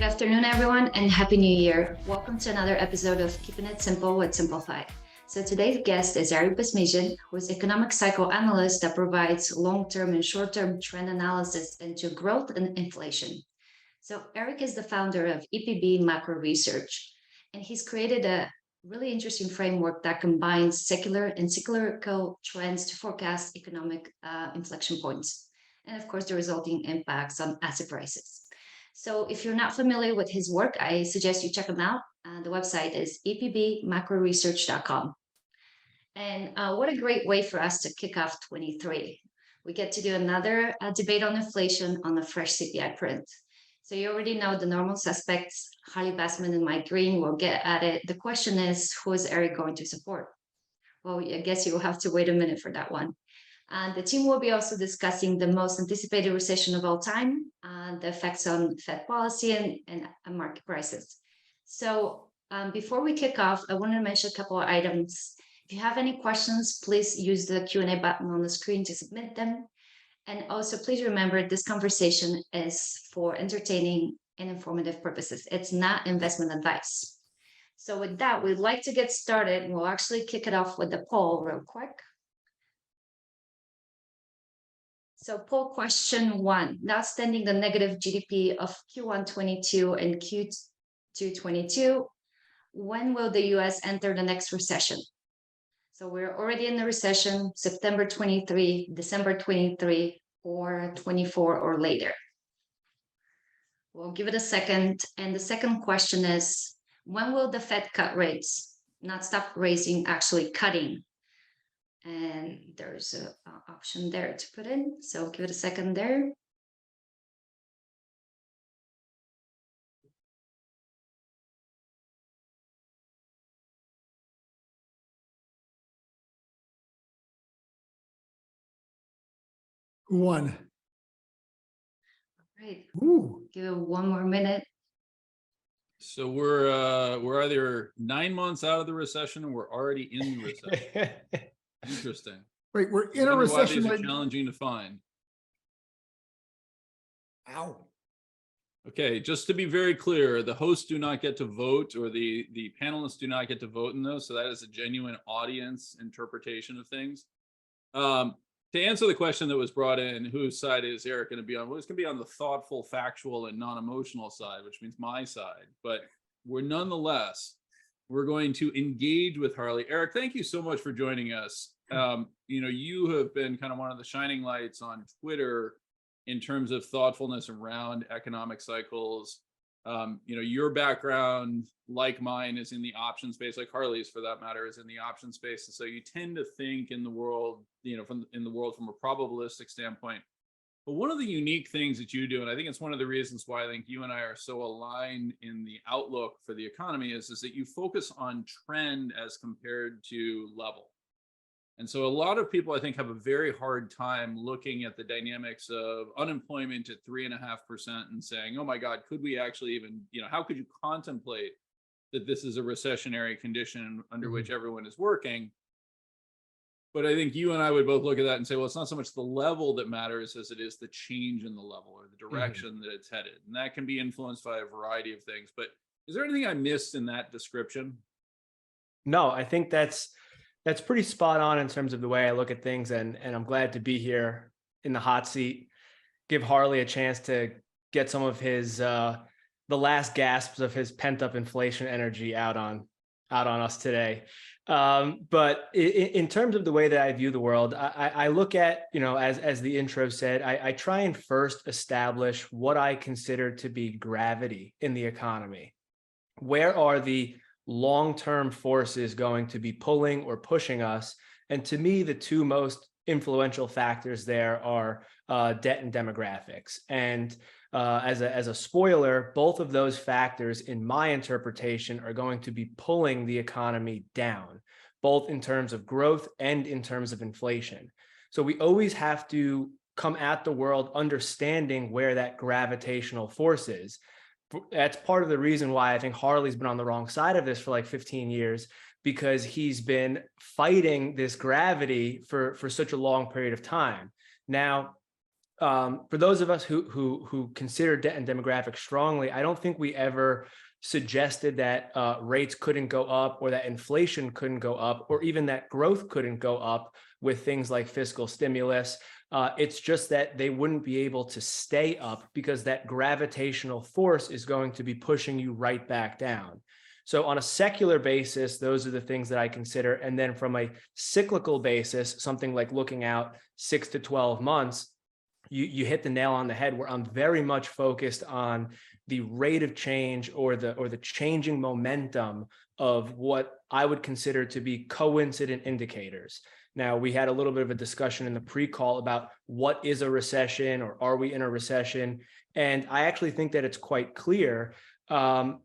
afternoon, everyone, and Happy New Year. Welcome to another episode of Keeping It Simple with Simplify. So today's guest is Eric Basmajian, who is economic cycle analyst that provides long-term and short-term trend analysis into growth and inflation. So Eric is the founder of EPB Macro Research, and he's created a really interesting framework that combines secular and cyclical trends to forecast economic inflection points, and of course, the resulting impacts on asset prices. So if you're not familiar with his work, I suggest you check him out. The website is epbmacroresearch.com. And what a great way for us to kick off 23. We get to do another debate on inflation on the fresh CPI print. So you already know the normal suspects, Harley Bassman and Mike Green will get at it. The question is, who is Eric going to support? Well, I guess you'll have to wait a minute for that one. The team will be also discussing the most anticipated recession of all time, the effects on Fed policy and market prices. So before we kick off, I want to mention a couple of items. If you have any questions, please use the Q&A button on the screen to submit them. And also, please remember this conversation is for entertaining and informative purposes. It's not investment advice. So with that, we'd like to get started. We'll actually kick it off with the poll real quick. So poll question 1, notwithstanding the negative GDP of Q1 22 and Q2 22, when will the US enter the next recession? So we're already in the recession, September 23, December 23, or 24 or later. We'll give it a second. And the second question is, when will the Fed cut rates? Not stop raising, actually cutting. And there's an option there to put in. So give it a second there. Who won? All right. Ooh. Give it one more minute. So we're either 9 months out of the recession or we're already in the recession. Interesting. Wait, we're in a recession. These are challenging to find. Ow. Okay, just to be very clear, the hosts do not get to vote, or the panelists do not get to vote in those. So that is a genuine audience interpretation of things. To answer the question that was brought in, whose side is Eric going to be on? Well, it's going to be on the thoughtful, factual, and non-emotional side, which means my side. But we're going to engage with Harley. Eric, thank you so much for joining us. You have been kind of one of the shining lights on Twitter in terms of thoughtfulness around economic cycles. Your background, like mine, is in the option space, like Harley's for that matter, is in the option space. And so you tend to think in the world, from a probabilistic standpoint. But one of the unique things that you do, and I think it's one of the reasons why I think you and I are so aligned in the outlook for the economy, is that you focus on trend as compared to level. And so a lot of people, I think, have a very hard time looking at the dynamics of unemployment at 3.5% and saying, oh my God, could we actually even, how could you contemplate that this is a recessionary condition under which everyone is working? But I think you and I would both look at that and say, well, it's not so much the level that matters as it is the change in the level or the direction that it's headed. And that can be influenced by a variety of things. But is there anything I missed in that description? No, I think that's pretty spot on in terms of the way I look at things. And I'm glad to be here in the hot seat, give Harley a chance to get some of his, the last gasps of his pent up inflation energy out on us today. But in terms of the way that I view the world, I look at, as the intro said, I try and first establish what I consider to be gravity in the economy. Where are the long-term forces going to be pulling or pushing us? And to me, the two most influential factors there are debt and demographics. And as a spoiler, both of those factors, in my interpretation, are going to be pulling the economy down, both in terms of growth and in terms of inflation. So we always have to come at the world understanding where that gravitational force is. That's part of the reason why I think Harley's been on the wrong side of this for like 15 years, because he's been fighting this gravity for such a long period of time. Now, for those of us who consider debt and demographics strongly, I don't think we ever suggested that rates couldn't go up, or that inflation couldn't go up, or even that growth couldn't go up with things like fiscal stimulus. It's just that they wouldn't be able to stay up because that gravitational force is going to be pushing you right back down. So on a secular basis, those are the things that I consider. And then from a cyclical basis, something like looking out 6 to 12 months, you hit the nail on the head, where I'm very much focused on the rate of change, or the changing momentum of what I would consider to be coincident indicators. Now, we had a little bit of a discussion in the pre-call about what is a recession, or are we in a recession? And I actually think that it's quite clear.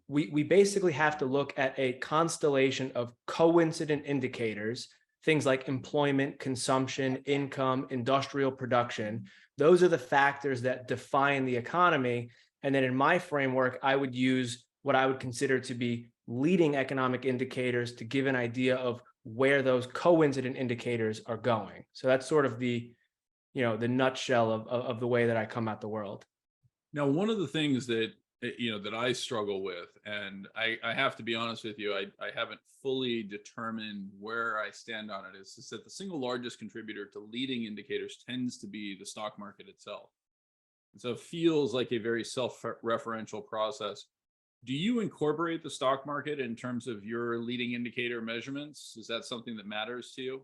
We basically have to look at a constellation of coincident indicators, things like employment, consumption, income, industrial production. Those are the factors that define the economy. And then in my framework, I would use what I would consider to be leading economic indicators to give an idea of where those coincident indicators are going. So that's sort of the nutshell of the way that I come at the world. Now, one of the things that that I struggle with, and I have to be honest with you, I haven't fully determined where I stand on it, is that the single largest contributor to leading indicators tends to be the stock market itself. And so it feels like a very self-referential process. Do you incorporate the stock market in terms of your leading indicator measurements? Is that something that matters to you?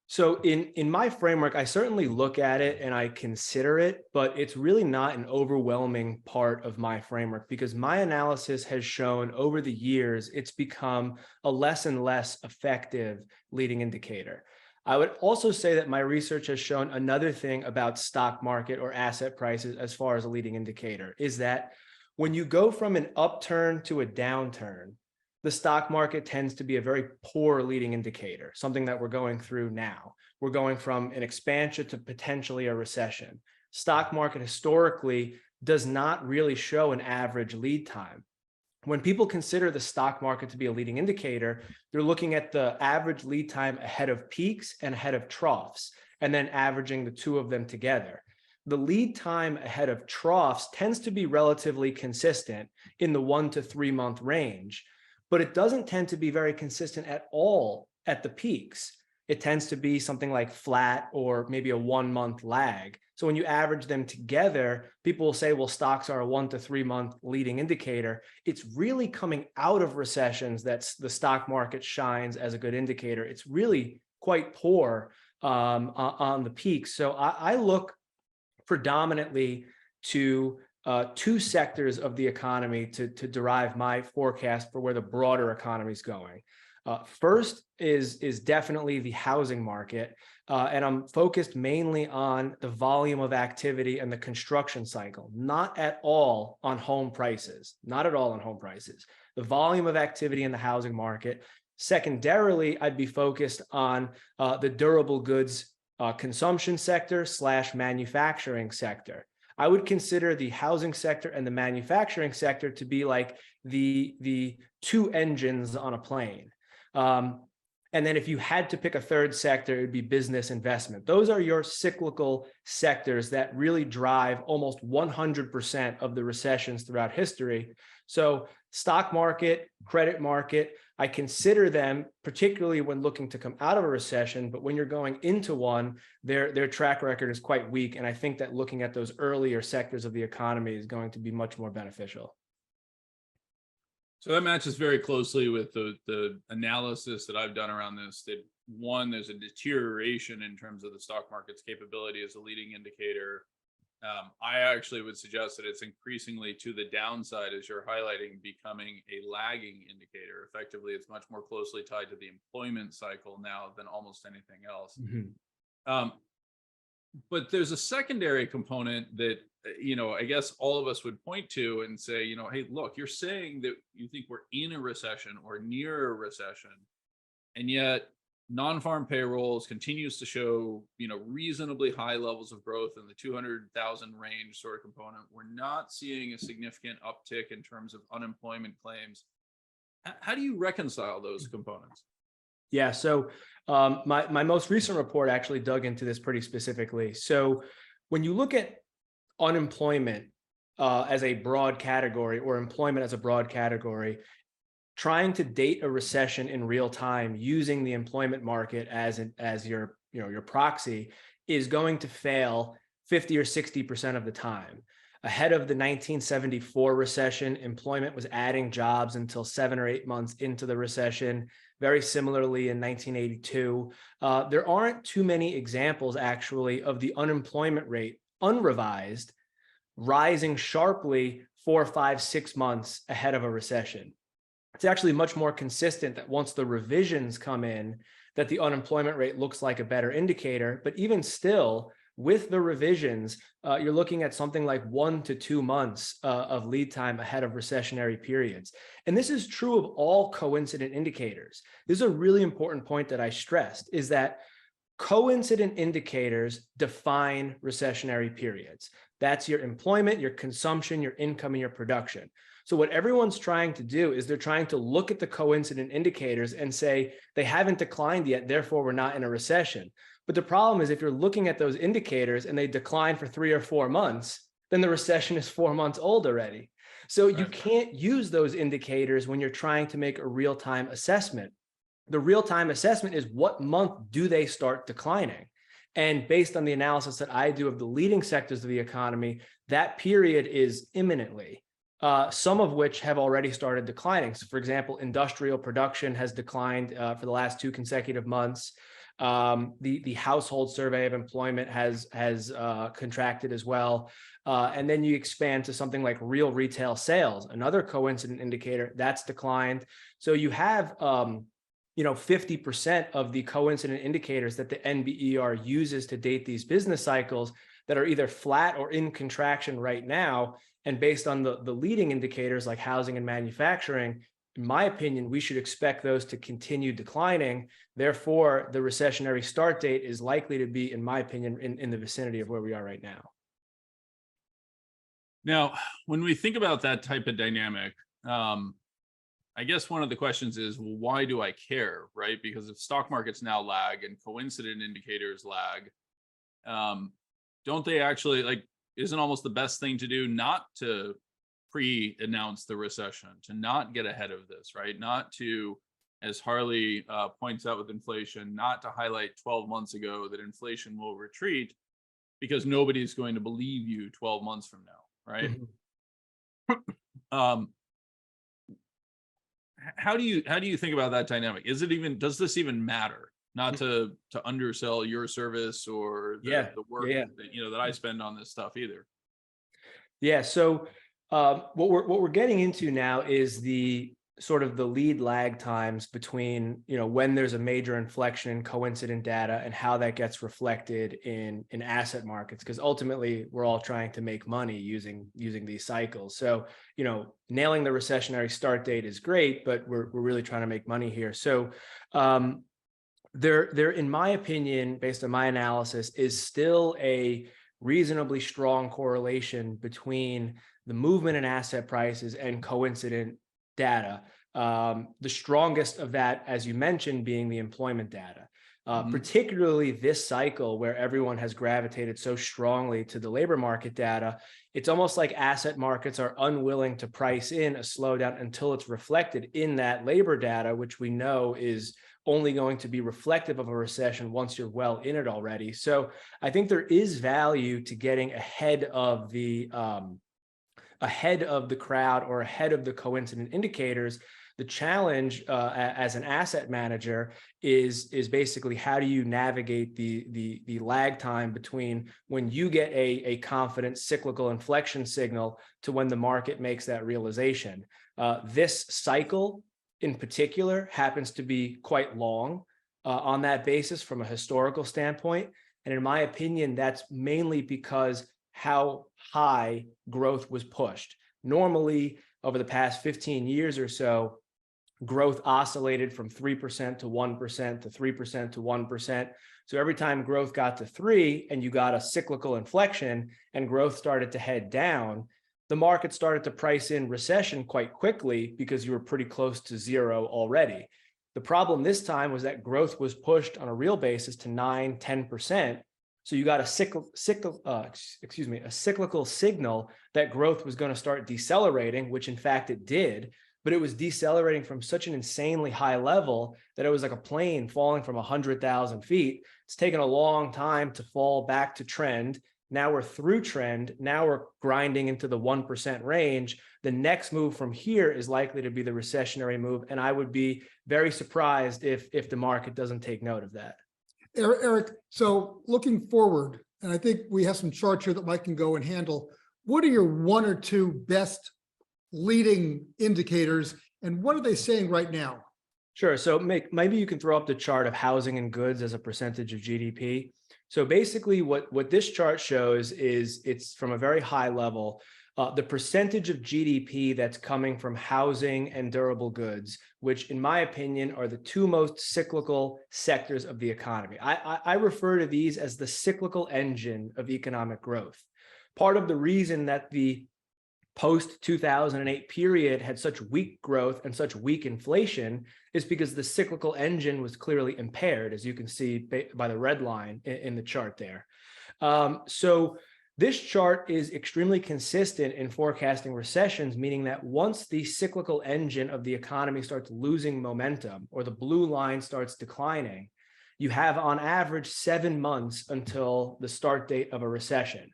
So in my framework, I certainly look at it and I consider it, but it's really not an overwhelming part of my framework, because my analysis has shown over the years it's become a less and less effective leading indicator. I would also say that my research has shown another thing about stock market or asset prices as far as a leading indicator, is that when you go from an upturn to a downturn, the stock market tends to be a very poor leading indicator, something that we're going through now. We're going from an expansion to potentially a recession. Stock market historically does not really show an average lead time. When people consider the stock market to be a leading indicator, they're looking at the average lead time ahead of peaks and ahead of troughs, and then averaging the two of them together. The lead time ahead of troughs tends to be relatively consistent in the 1 to 3 month range, but it doesn't tend to be very consistent at all at the peaks. It tends to be something like flat, or maybe a 1 month lag. So when you average them together, people will say, well, stocks are a 1 to 3 month leading indicator. It's really coming out of recessions that the stock market shines as a good indicator. It's really quite poor on the peaks. So I look predominantly to two sectors of the economy to derive my forecast for where the broader economy is going. First is definitely the housing market, and I'm focused mainly on the volume of activity and the construction cycle, not at all on home prices, not at all on home prices. The volume of activity in the housing market. Secondarily, I'd be focused on the durable goods consumption sector / manufacturing sector. I would consider the housing sector and the manufacturing sector to be like the two engines on a plane. And then if you had to pick a third sector, it would be business investment. Those are your cyclical sectors that really drive almost 100% of the recessions throughout history. So stock market, credit market, I consider them, particularly when looking to come out of a recession, but when you're going into one, their track record is quite weak. And I think that looking at those earlier sectors of the economy is going to be much more beneficial. So that matches very closely with the analysis that I've done around this, that one, there's a deterioration in terms of the stock market's capability as a leading indicator. I actually would suggest that it's increasingly to the downside, as you're highlighting, becoming a lagging indicator. Effectively, it's much more closely tied to the employment cycle now than almost anything else. Mm-hmm. But there's a secondary component that, I guess all of us would point to and say, hey, look, you're saying that you think we're in a recession or near a recession, and yet non-farm payrolls continues to show, reasonably high levels of growth in the 200,000 range sort of component. We're not seeing a significant uptick in terms of unemployment claims. How do you reconcile those components? Yeah, so my most recent report actually dug into this pretty specifically. So when you look at unemployment as a broad category, or employment as a broad category, trying to date a recession in real time using the employment market as your proxy is going to fail 50 or 60% of the time. Ahead of the 1974 recession, employment was adding jobs until 7 or 8 months into the recession. Very similarly, in 1982, there aren't too many examples actually of the unemployment rate unrevised rising sharply 4, 5, 6 months ahead of a recession. It's actually much more consistent that once the revisions come in, that the unemployment rate looks like a better indicator. But even still, with the revisions, you're looking at something like 1 to 2 months of lead time ahead of recessionary periods. And this is true of all coincident indicators. This is a really important point that I stressed, is that coincident indicators define recessionary periods. That's your employment, your consumption, your income, and your production. So what everyone's trying to do is they're trying to look at the coincident indicators and say they haven't declined yet, therefore we're not in a recession. But the problem is if you're looking at those indicators and they decline for 3 or 4 months, then the recession is 4 months old already. So you can't use those indicators when you're trying to make a real-time assessment. The real-time assessment is what month do they start declining? And based on the analysis that I do of the leading sectors of the economy, that period is imminently. Some of which have already started declining. So for example, industrial production has declined for the last 2 consecutive months. The household survey of employment has contracted as well. And then you expand to something like real retail sales, another coincident indicator that's declined. So you have 50% of the coincident indicators that the NBER uses to date these business cycles that are either flat or in contraction right now. And based on the leading indicators like housing and manufacturing, in my opinion, we should expect those to continue declining. Therefore, the recessionary start date is likely to be, in my opinion, in the vicinity of where we are right now. Now, when we think about that type of dynamic, I guess one of the questions is, well, why do I care, right? Because if stock markets now lag and coincident indicators lag, don't they actually, isn't almost the best thing to do not to pre-announce the recession, to not get ahead of this, right? Not to, as Harley points out with inflation, not to highlight 12 months ago that inflation will retreat because nobody's going to believe you 12 months from now, right? Mm-hmm. How do you think about that dynamic? Does this even matter? Not to undersell your service or the work that I spend on this stuff either. Yeah. So what we're getting into now is the sort of the lead lag times between when there's a major inflection in coincident data and how that gets reflected in asset markets, because ultimately we're all trying to make money using these cycles. So nailing the recessionary start date is great, but we're really trying to make money here. So there, in my opinion, based on my analysis, is still a reasonably strong correlation between the movement in asset prices and coincident data. The strongest of that, as you mentioned, being the employment data, particularly this cycle where everyone has gravitated so strongly to the labor market data. It's almost like asset markets are unwilling to price in a slowdown until it's reflected in that labor data, which we know is only going to be reflective of a recession once you're well in it already. So I think there is value to getting ahead of the crowd or ahead of the coincident indicators. The challenge as an asset manager is basically how do you navigate the lag time between when you get a confident cyclical inflection signal to when the market makes that realization. This cycle in particular happens to be quite long on that basis from a historical standpoint. And in my opinion, that's mainly because how high growth was pushed. Normally, over the past 15 years or so, growth oscillated from 3% to 1% to 3% to 1%. So every time growth got to 3 and you got a cyclical inflection and growth started to head down, the market started to price in recession quite quickly because you were pretty close to 0 already. The problem this time was that growth was pushed on a real basis to 9, 10%. So you got a cyclical signal that growth was going to start decelerating, which in fact it did, but it was decelerating from such an insanely high level that it was like a plane falling from 100,000 feet. It's taken a long time to fall back to trend. Now we're through trend. Now we're grinding into the 1% range. The next move from here is likely to be the recessionary move. And I would be very surprised if the market doesn't take note of that. Eric, so looking forward, and I think we have some charts here that Mike can go and handle. What are your one or two best leading indicators, and what are they saying right now? Sure. So maybe you can throw up the chart of housing and goods as a percentage of GDP. So basically what this chart shows is it's from a very high level, the percentage of GDP that's coming from housing and durable goods, which in my opinion are the two most cyclical sectors of the economy. I refer to these as the cyclical engine of economic growth. Part of the reason that the post-2008 period had such weak growth and such weak inflation is because the cyclical engine was clearly impaired, as you can see by the red line in the chart there. So this chart is extremely consistent in forecasting recessions, meaning that once the cyclical engine of the economy starts losing momentum or the blue line starts declining, you have on average 7 months until the start date of a recession.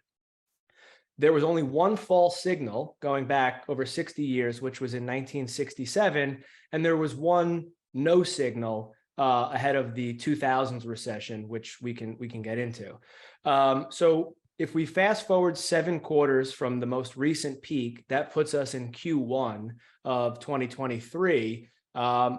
There was only one false signal going back over 60 years, which was in 1967, and there was one no signal ahead of the 2000s recession, which we can get into. So if we fast forward 7 quarters from the most recent peak, that puts us in Q1 of 2023,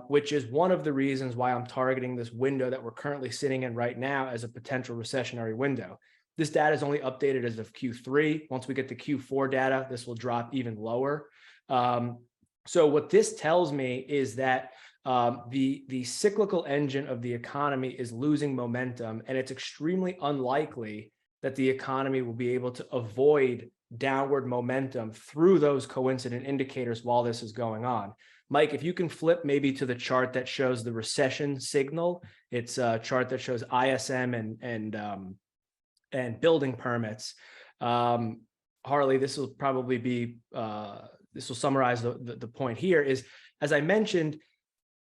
which is one of the reasons why I'm targeting this window that we're currently sitting in right now as a potential recessionary window. This data is only updated as of Q3. Once we get the Q4 data, this will drop even lower. So what this tells me is that the cyclical engine of the economy is losing momentum, and it's extremely unlikely that the economy will be able to avoid downward momentum through those coincident indicators while this is going on. Mike, if you can flip maybe to the chart that shows the recession signal, it's a chart that shows ISM and building permits. Harley, this will probably be, this will summarize the point here is, as I mentioned,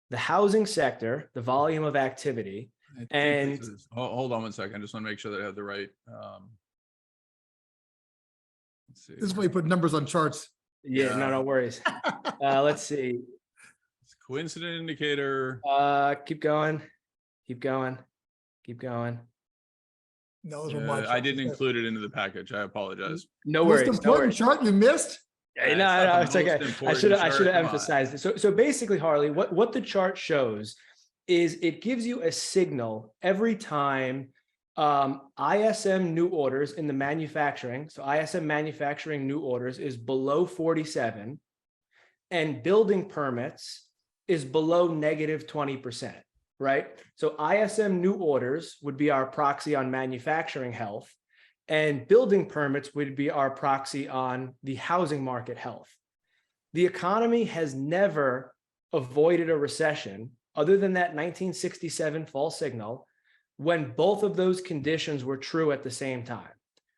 the housing sector, the volume of activity, and hold on 1 second. I just want to make sure that I have the right. Let's see. This is why you put numbers on charts. Yeah, no worries. Let's see. It's coincident indicator. No, Keep going. those were my charts. I didn't include it into the package. I apologize. No worries. Most important chart you missed? Yeah, no, it's okay. I should have emphasized it. So basically, Harley, what the chart shows is it gives you a signal every time ISM new orders in the manufacturing. So ISM manufacturing new orders is below 47 and building permits is below negative 20%, right? So ISM new orders would be our proxy on manufacturing health, and building permits would be our proxy on the housing market health. The economy has never avoided a recession other than that 1967 false signal when both of those conditions were true at the same time.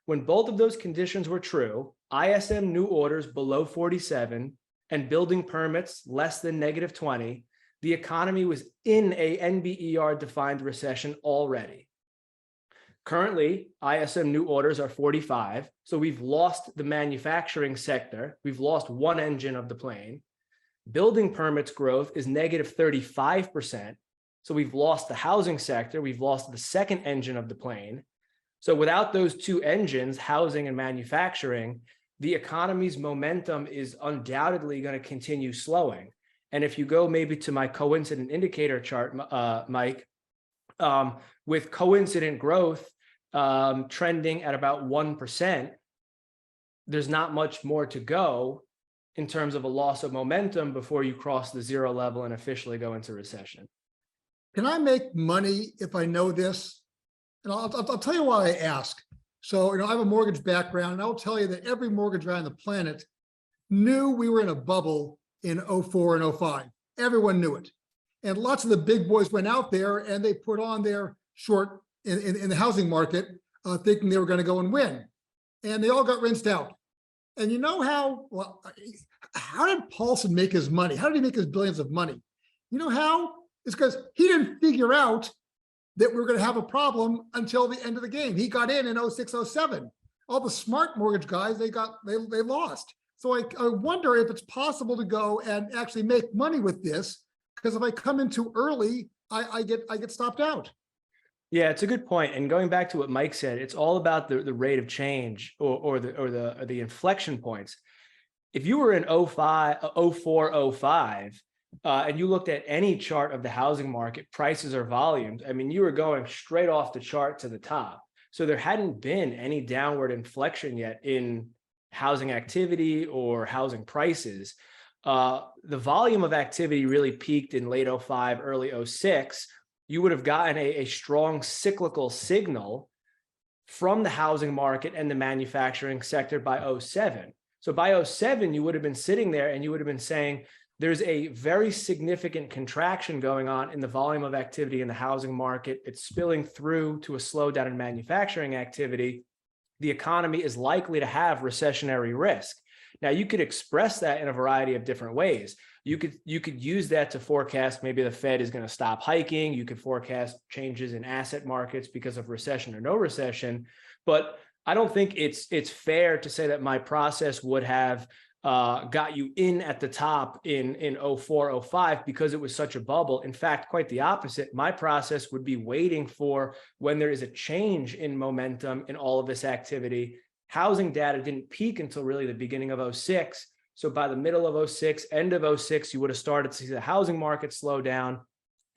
When both of those conditions were true, ISM new orders below 47 and building permits less than negative 20, the economy was in a NBER defined recession already. Currently, ISM new orders are 45. So we've lost the manufacturing sector. We've lost one engine of the plane. Building permits growth is negative 35%. So we've lost the housing sector. We've lost the second engine of the plane. So without those two engines, housing and manufacturing, the economy's momentum is undoubtedly going to continue slowing. And if you go maybe to my coincident indicator chart, Mike, with coincident growth trending at about 1%, there's not much more to go in terms of a loss of momentum before you cross the zero level and officially go into recession. Can I make money if I know this? And I'll tell you why I ask. So, I have a mortgage background, and I'll tell you that every mortgage guy on the planet knew we were in a bubble in 04 and 05. Everyone knew it. And lots of the big boys went out there and they put on their short in the housing market thinking they were going to go and win. And they all got rinsed out. And you know how did Paulson make his money? How did he make his billions of money? You know how? It's because he didn't figure out that we were going to have a problem until the end of the game. He got in 06, 07. All the smart mortgage guys, they lost. So I wonder if it's possible to go and actually make money with this, because if I come in too early, I get stopped out. Yeah, it's a good point. And going back to what Mike said, it's all about the rate of change or the inflection points. If you were in 05, 04, 05, and you looked at any chart of the housing market, prices or volumes, I mean, you were going straight off the chart to the top. So there hadn't been any downward inflection yet in housing activity or housing prices. The volume of activity really peaked in late 05, early 06. You would have gotten a strong cyclical signal from the housing market and the manufacturing sector by 07. So by 07, you would have been sitting there and you would have been saying, there's a very significant contraction going on in the volume of activity in the housing market. It's spilling through to a slowdown in manufacturing activity. The economy is likely to have recessionary risk. Now, you could express that in a variety of different ways. You could use that to forecast maybe the Fed is going to stop hiking. You could forecast changes in asset markets because of recession or no recession. But I don't think it's fair to say that my process would have got you in at the top in 04, 05 because it was such a bubble. In fact, quite the opposite. My process would be waiting for when there is a change in momentum in all of this activity. Housing data didn't peak until really the beginning of 06. So by the middle of 06, end of 06, you would have started to see the housing market slow down.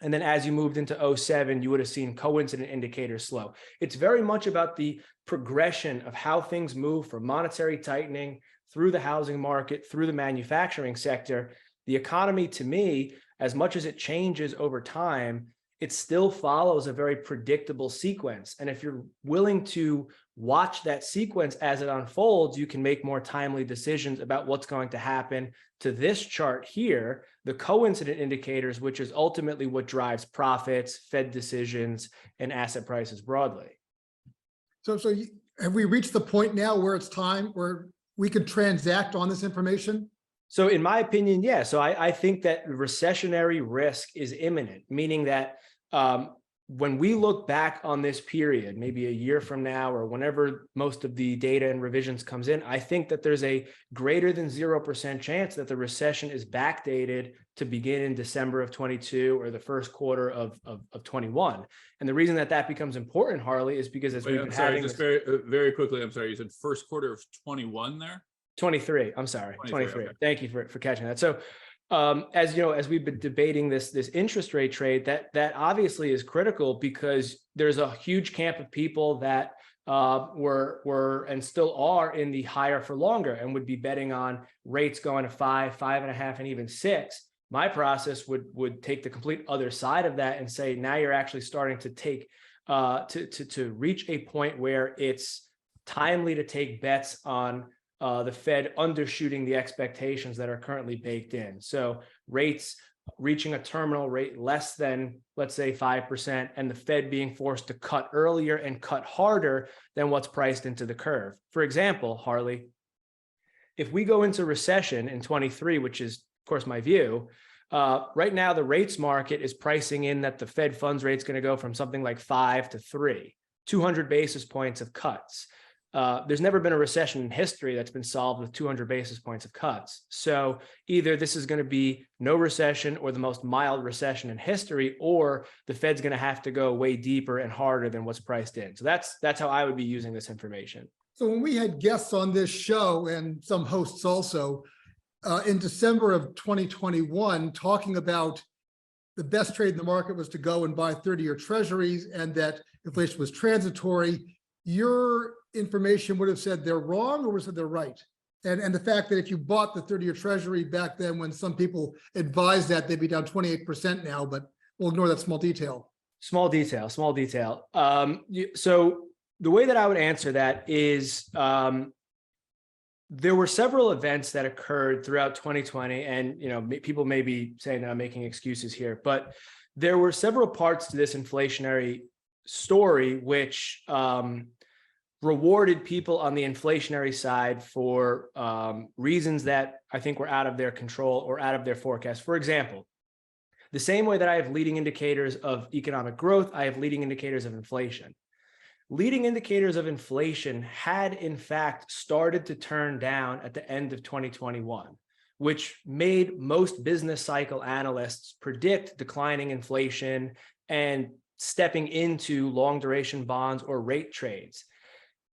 And then as you moved into 07, you would have seen coincident indicators slow. It's very much about the progression of how things move from monetary tightening through the housing market, through the manufacturing sector. The economy, to me, as much as it changes over time, it still follows a very predictable sequence. And if you're willing to watch that sequence as it unfolds, you can make more timely decisions about what's going to happen to this chart here, the coincident indicators, which is ultimately what drives profits, Fed decisions, and asset prices broadly. So have we reached the point now where it's time where we could transact on this information? So in my opinion, yeah. So I think that recessionary risk is imminent, meaning that when we look back on this period, maybe a year from now or whenever most of the data and revisions comes in, I think that there's a greater than 0% chance that the recession is backdated to begin in December of 22 or the first quarter of 21. And the reason that becomes important, Harley, is because as we've been having just very quickly, I'm sorry, you said first quarter of 21 there? 23, I'm sorry, 23. Okay. Thank you for catching that. So as you know, as we've been debating this interest rate trade, that obviously is critical because there's a huge camp of people that were and still are in the higher for longer and would be betting on rates going to 5, 5.5, and even 6. My process would take the complete other side of that and say, now you're actually starting to take to reach a point where it's timely to take bets on the Fed undershooting the expectations that are currently baked in. So rates reaching a terminal rate less than, let's say, 5%, and the Fed being forced to cut earlier and cut harder than what's priced into the curve. For example, Harley, if we go into recession in 23, which is, of course, my view, right now the rates market is pricing in that the Fed funds rate is going to go from something like 5 to 3, 200 basis points of cuts. There's never been a recession in history that's been solved with 200 basis points of cuts. So either this is going to be no recession or the most mild recession in history, or the Fed's going to have to go way deeper and harder than what's priced in. So that's how I would be using this information. So when we had guests on this show and some hosts also in December of 2021, talking about the best trade in the market was to go and buy 30-year treasuries and that inflation was transitory, your information would have said they're wrong or would have said they're right. And the fact that if you bought the 30-year treasury back then, when some people advised that, they'd be down 28% now, but we'll ignore that small detail. Small detail. So the way that I would answer that is there were several events that occurred throughout 2020, and people may be saying that I'm making excuses here, but there were several parts to this inflationary story which rewarded people on the inflationary side for reasons that I think were out of their control or out of their forecast. For example, the same way that I have leading indicators of economic growth, I have leading indicators of inflation. Leading indicators of inflation had in fact started to turn down at the end of 2021, which made most business cycle analysts predict declining inflation and stepping into long duration bonds or rate trades.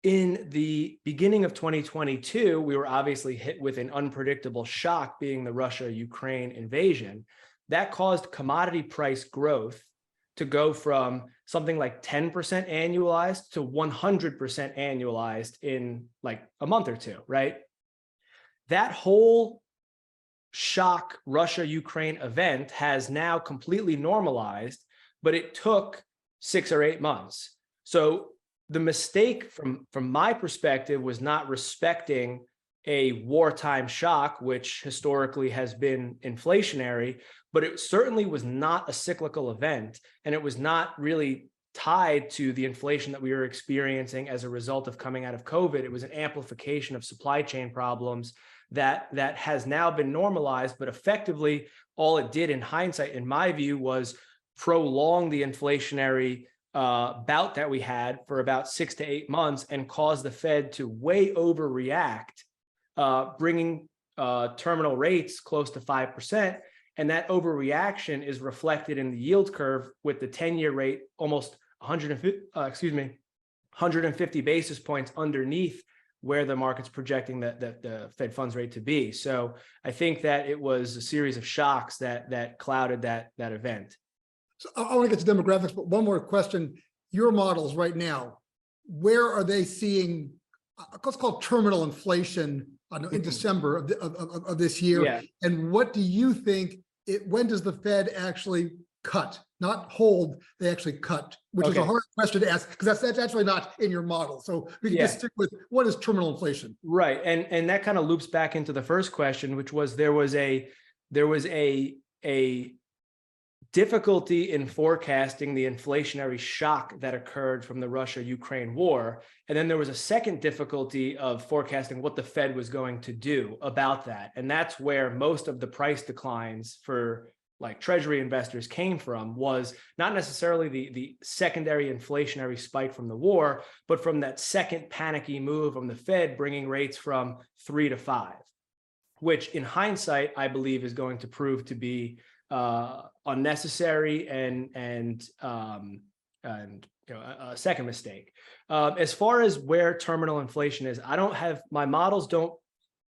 In the beginning of 2022, we were obviously hit with an unpredictable shock, being the Russia-Ukraine invasion. That caused commodity price growth to go from something like 10% annualized to 100% annualized in like a month or two, right? That whole shock Russia-Ukraine event has now completely normalized, but it took 6 or 8 months. So the mistake from my perspective was not respecting a wartime shock, which historically has been inflationary, but it certainly was not a cyclical event. And it was not really tied to the inflation that we were experiencing as a result of coming out of COVID. It was an amplification of supply chain problems that has now been normalized, but effectively all it did in hindsight, in my view, was prolong the inflationary bout that we had for about 6 to 8 months and cause the Fed to way overreact, bringing terminal rates close to 5%. And that overreaction is reflected in the yield curve with the 10-year rate almost 150 basis points underneath where the market's projecting the Fed funds rate to be. So I think that it was a series of shocks that clouded that event. So I want to get to demographics, but one more question. Your models right now, where are they seeing, let's call it terminal inflation in December of this year? Yeah. And what do you think, when does the Fed actually cut? Not hold, they actually cut, which is a hard question to ask because that's actually not in your model. So we can just stick with what is terminal inflation? Right. And that kind of loops back into the first question, which was there was a difficulty in forecasting the inflationary shock that occurred from the Russia-Ukraine war. And then there was a second difficulty of forecasting what the Fed was going to do about that. And that's where most of the price declines for like treasury investors came from, was not necessarily the secondary inflationary spike from the war, but from that second panicky move from the Fed bringing rates from 3 to 5, which in hindsight, I believe is going to prove to be unnecessary and a second mistake. As far as where terminal inflation is, my models don't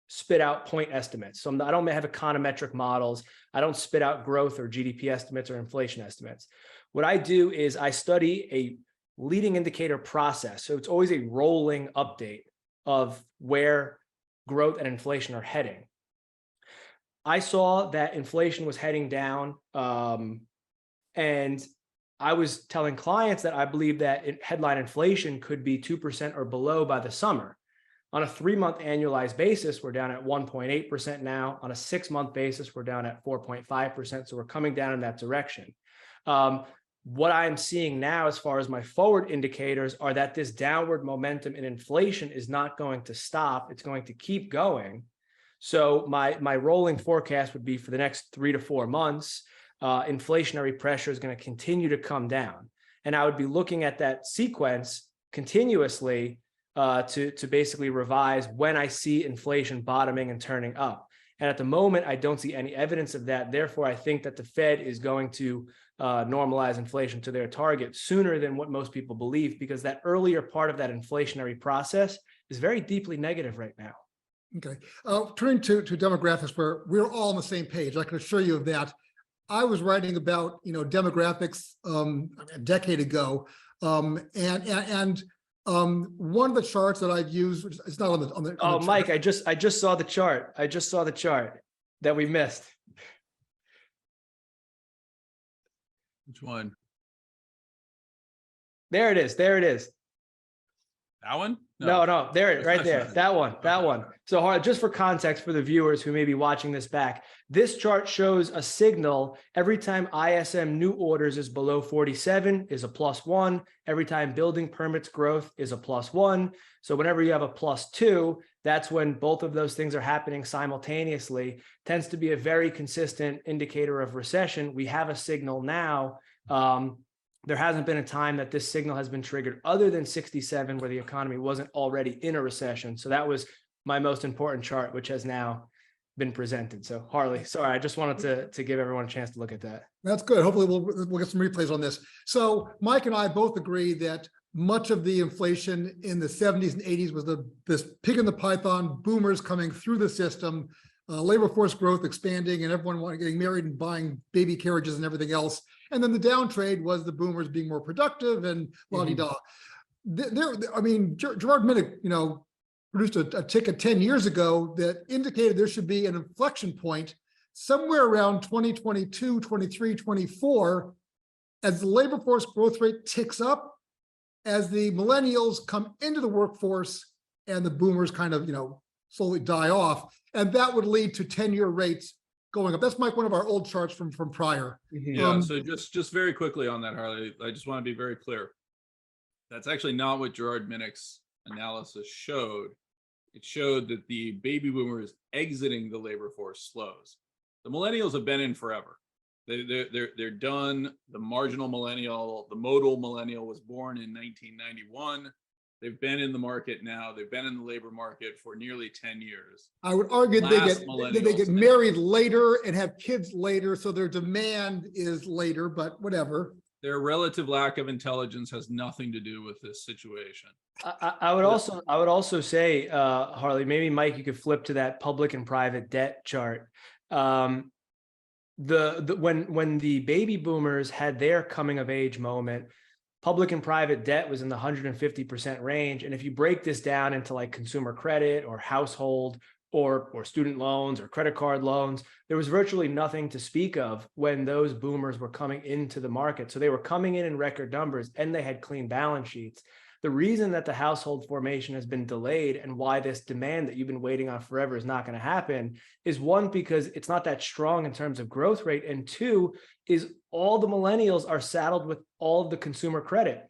spit out point estimates. So I don't have econometric models. I don't spit out growth or GDP estimates or inflation estimates. What I do is I study a leading indicator process. So it's always a rolling update of where growth and inflation are heading. I saw that inflation was heading down, and I was telling clients that I believe that headline inflation could be 2% or below by the summer. On a 3-month annualized basis, we're down at 1.8% now. On a 6-month basis, we're down at 4.5%. So we're coming down in that direction. What I'm seeing now, as far as my forward indicators, are that this downward momentum in inflation is not going to stop. It's going to keep going. So my rolling forecast would be for the next 3 to 4 months, inflationary pressure is going to continue to come down. And I would be looking at that sequence continuously to basically revise when I see inflation bottoming and turning up. And at the moment, I don't see any evidence of that. Therefore, I think that the Fed is going to normalize inflation to their target sooner than what most people believe, because that earlier part of that inflationary process is very deeply negative right now. Okay, turning to demographics, where we're all on the same page, I can assure you of that. I was writing about demographics a decade ago, and one of the charts that I've used, which it's not on the. Oh, Mike, I just saw the chart. I just saw the chart that we missed. Which one? There it is. There it is. That one? No, there, right there, Recession. that one. Okay. So Harley, just for context for the viewers who may be watching this back, this chart shows a signal every time ISM new orders is below 47 is a +1. Every time building permits growth is a +1. So whenever you have a +2, that's when both of those things are happening simultaneously. Tends to be a very consistent indicator of recession. We have a signal now. There hasn't been a time that this signal has been triggered other than 67 where the economy wasn't already in a recession. So that was my most important chart, which has now been presented. So Harley, sorry, I just wanted to give everyone a chance to look at that. That's good. Hopefully we'll get some replays on this. So Mike and I both agree that much of the inflation in the 70s and 80s was this pig in the python, boomers coming through the system, labor force growth expanding, and everyone getting married and buying baby carriages and everything else. And then the downtrade was the boomers being more productive and la-di-da. I mean, Gerard Minnick, produced a ticket 10 years ago that indicated there should be an inflection point somewhere around 2022, 23, 24, as the labor force growth rate ticks up, as the millennials come into the workforce and the boomers kind of, slowly die off. And that would lead to 10-year rates going up. That's Mike, one of our old charts from prior. Yeah, so just very quickly on that, Harley, I just want to be very clear. That's actually not what Gerard Minnick's analysis showed. It showed that the baby boomers exiting the labor force slows. The millennials have been in forever. They're done. The marginal millennial, the modal millennial was born in 1991. They've been in the market now. They've been in the labor market for nearly 10 years. I would argue they get married later and have kids later, so their demand is later, but whatever. Their relative lack of intelligence has nothing to do with this situation. I would also say, Harley, maybe Mike, you could flip to that public and private debt chart. When the baby boomers had their coming of age moment, public and private debt was in the 150% range. And if you break this down into like consumer credit or household or student loans or credit card loans, there was virtually nothing to speak of when those boomers were coming into the market. So they were coming in record numbers and they had clean balance sheets. The reason that the household formation has been delayed and why this demand that you've been waiting on forever is not going to happen is, one, because it's not that strong in terms of growth rate. And two, is all the millennials are saddled with all of the consumer credit.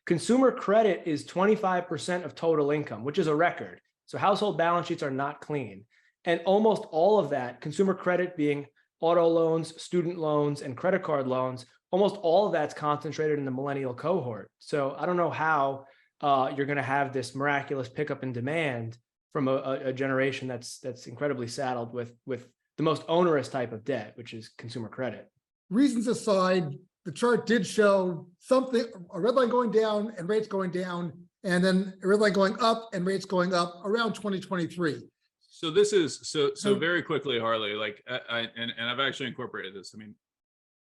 Consumer credit is 25% of total income, which is a record. So household balance sheets are not clean. And almost all of that, consumer credit being auto loans, student loans, and credit card loans, almost all of that's concentrated in the millennial cohort. So I don't know how you're going to have this miraculous pickup in demand from a generation that's incredibly saddled with the most onerous type of debt, which is consumer credit. Reasons aside, the chart did show something, a red line going down and rates going down, and then a red line going up and rates going up around 2023. So this is so very quickly, Harley, like and I've actually incorporated this. I mean,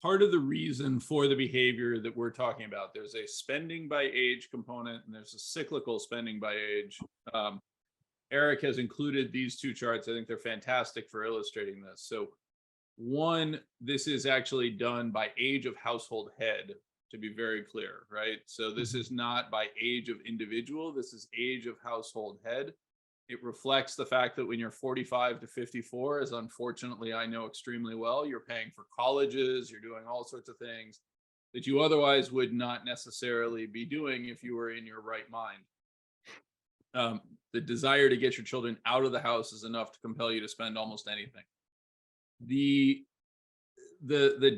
part of the reason for the behavior that we're talking about, there's a spending by age component and there's a cyclical spending by age. Eric has included these two charts. I think they're fantastic for illustrating this. So one, this is actually done by age of household head, to be very clear, right? So this is not by age of individual. This is age of household head. It reflects the fact that when you're 45 to 54, as unfortunately I know extremely well, you're paying for colleges, you're doing all sorts of things that you otherwise would not necessarily be doing if you were in your right mind. The desire to get your children out of the house is enough to compel you to spend almost anything. The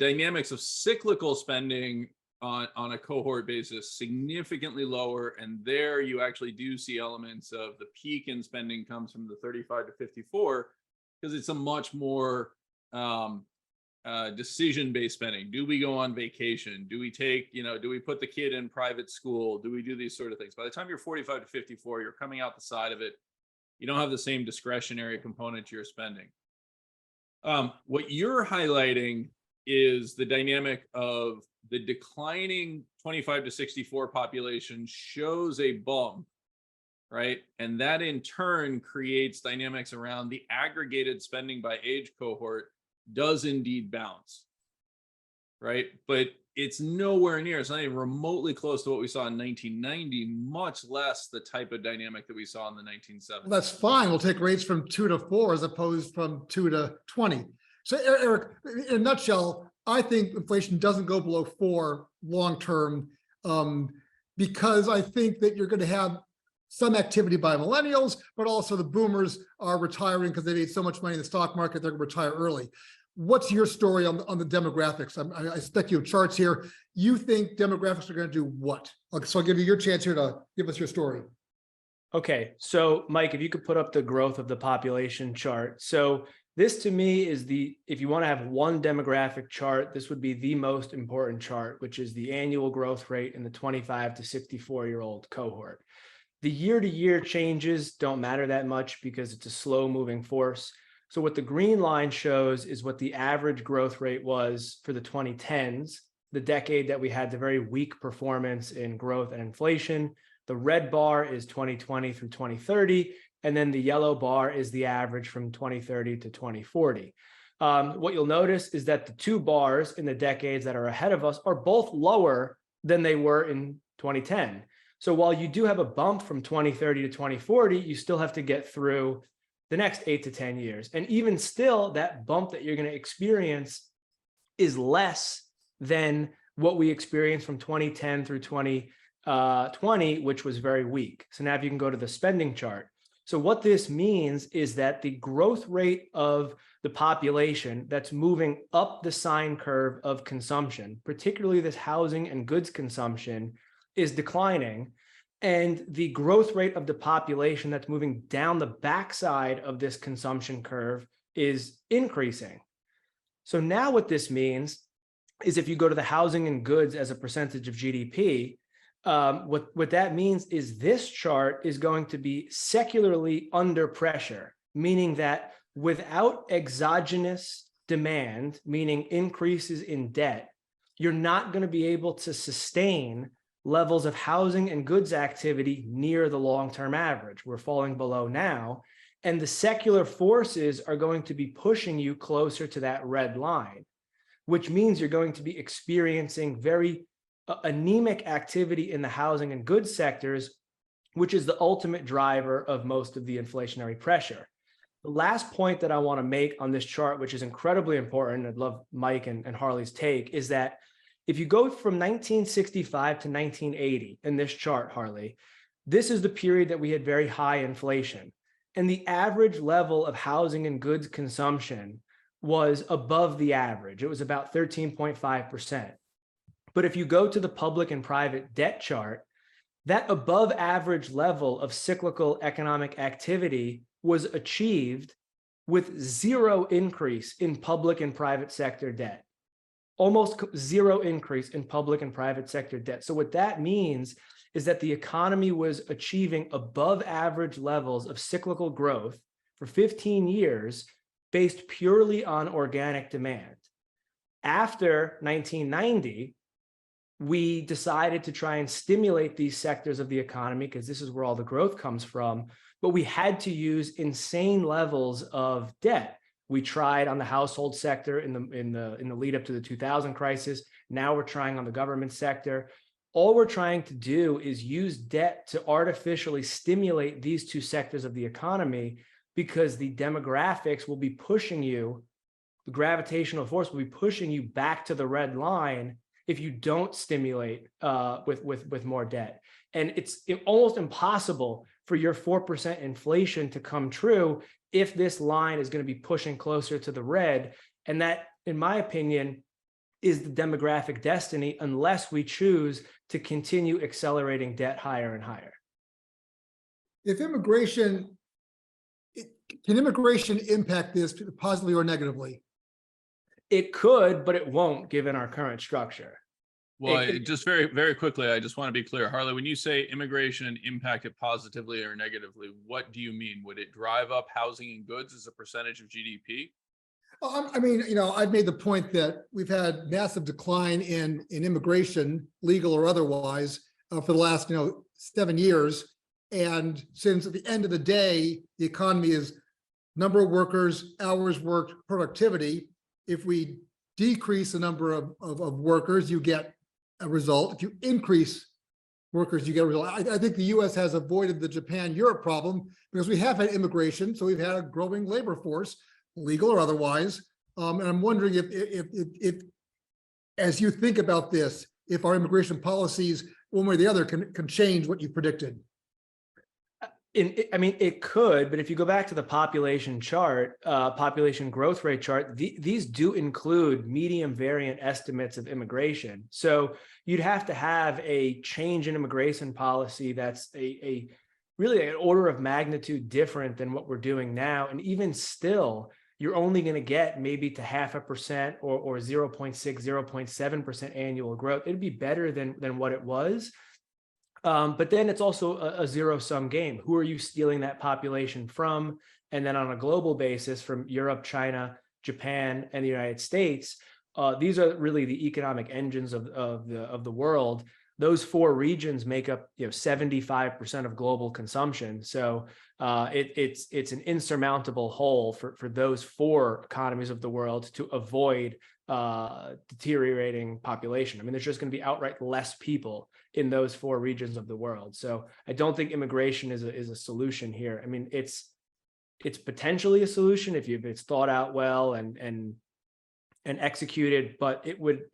dynamics of cyclical spending on a cohort basis significantly lower, and there you actually do see elements of the peak in spending comes from the 35 to 54 because it's a much more decision-based spending. Do we go on vacation? Do we take, do we put the kid in private school? Do we do these sort of things? By the time you're 45 to 54, you're coming out the side of it. You don't have the same discretionary component to your spending. What you're highlighting is the dynamic of the declining 25 to 64 population shows a bump, right? And that in turn creates dynamics around the aggregated spending by age cohort does indeed bounce. right? But it's nowhere near, it's not even remotely close to what we saw in 1990, much less the type of dynamic that we saw in the 1970s. Well, that's fine. We'll take rates from 2 to 4 as opposed from 2 to 20. So Eric, in a nutshell, I think inflation doesn't go below 4 long-term, because I think that you're going to have some activity by millennials, but also the boomers are retiring because they made so much money in the stock market, they're going to retire early. What's your story on the demographics? I expect you have charts here. You think demographics are going to do what? So I'll give you your chance here to give us your story. Okay, so Mike, if you could put up the growth of the population chart. So this to me is if you want to have one demographic chart, this would be the most important chart, which is the annual growth rate in the 25 to 64-year-old cohort. The year-to-year changes don't matter that much because it's a slow moving force. So what the green line shows is what the average growth rate was for the 2010s, the decade that we had the very weak performance in growth and inflation. The red bar is 2020 through 2030, and then the yellow bar is the average from 2030 to 2040. What you'll notice is that the two bars in the decades that are ahead of us are both lower than they were in 2010. So while you do have a bump from 2030 to 2040, you still have to get through the next 8 to 10 years. And even still, that bump that you're going to experience is less than what we experienced from 2010 through 2020, which was very weak. So now if you can go to the spending chart. So what this means is that the growth rate of the population that's moving up the sine curve of consumption, particularly this housing and goods consumption, is declining. And the growth rate of the population that's moving down the backside of this consumption curve is increasing. So now what this means is if you go to the housing and goods as a percentage of GDP, what that means is this chart is going to be secularly under pressure, meaning that without exogenous demand, meaning increases in debt, you're not going to be able to sustain levels of housing and goods activity near the long-term average. We're falling below now, and the secular forces are going to be pushing you closer to that red line, which means you're going to be experiencing very anemic activity in the housing and goods sectors, which is the ultimate driver of most of the inflationary pressure. The last point that I want to make on this chart, which is incredibly important, I'd love Mike and Harley's take, is that if you go from 1965 to 1980 in this chart, Harley, this is the period that we had very high inflation. And the average level of housing and goods consumption was above the average. It was about 13.5%. But if you go to the public and private debt chart, that above average level of cyclical economic activity was achieved with zero increase in public and private sector debt. Almost zero increase in public and private sector debt. So what that means is that the economy was achieving above average levels of cyclical growth for 15 years based purely on organic demand. After 1990, we decided to try and stimulate these sectors of the economy because this is where all the growth comes from, but we had to use insane levels of debt. We tried on the household sector in the lead up to the 2000 crisis. Now we're trying on the government sector. All we're trying to do is use debt to artificially stimulate these two sectors of the economy because the demographics will be pushing you, the gravitational force will be pushing you back to the red line if you don't stimulate with more debt. And it's almost impossible for your 4% inflation to come true if this line is going to be pushing closer to the red. And that, in my opinion, is the demographic destiny unless we choose to continue accelerating debt higher and higher. If immigration, can immigration impact this positively or negatively? It could, but it won't given our current structure. Well, just very, very quickly, I just want to be clear. Harley, when you say immigration impact it positively or negatively, what do you mean? Would it drive up housing and goods as a percentage of GDP? I mean, I've made the point that we've had massive decline in immigration, legal or otherwise, for the last, 7 years. And since at the end of the day, the economy is number of workers, hours worked, productivity. If we decrease the number of workers, you get a result. If you increase workers, you get a result. I think the US has avoided the Japan-Europe problem because we have had immigration, so we've had a growing labor force, legal or otherwise. And I'm wondering if as you think about this, if our immigration policies, one way or the other, can change what you predicted. I mean, it could, but if you go back to the population chart, population growth rate chart, these do include medium variant estimates of immigration. So you'd have to have a change in immigration policy that's a really an order of magnitude different than what we're doing now. And even still, you're only going to get maybe to 0.5% or 0.6, 0.7% annual growth. It'd be better than what it was. But then it's also a zero-sum game. Who are you stealing that population from? And then on a global basis, from Europe, China, Japan, and the United States, these are really the economic engines of the world. Those four regions make up 75% of global consumption. So it's an insurmountable hole for those four economies of the world to avoid deteriorating population. I mean, there's just going to be outright less people in those four regions of the world. So I don't think immigration is a solution here. I mean, it's potentially a solution if it's thought out well and executed, but it would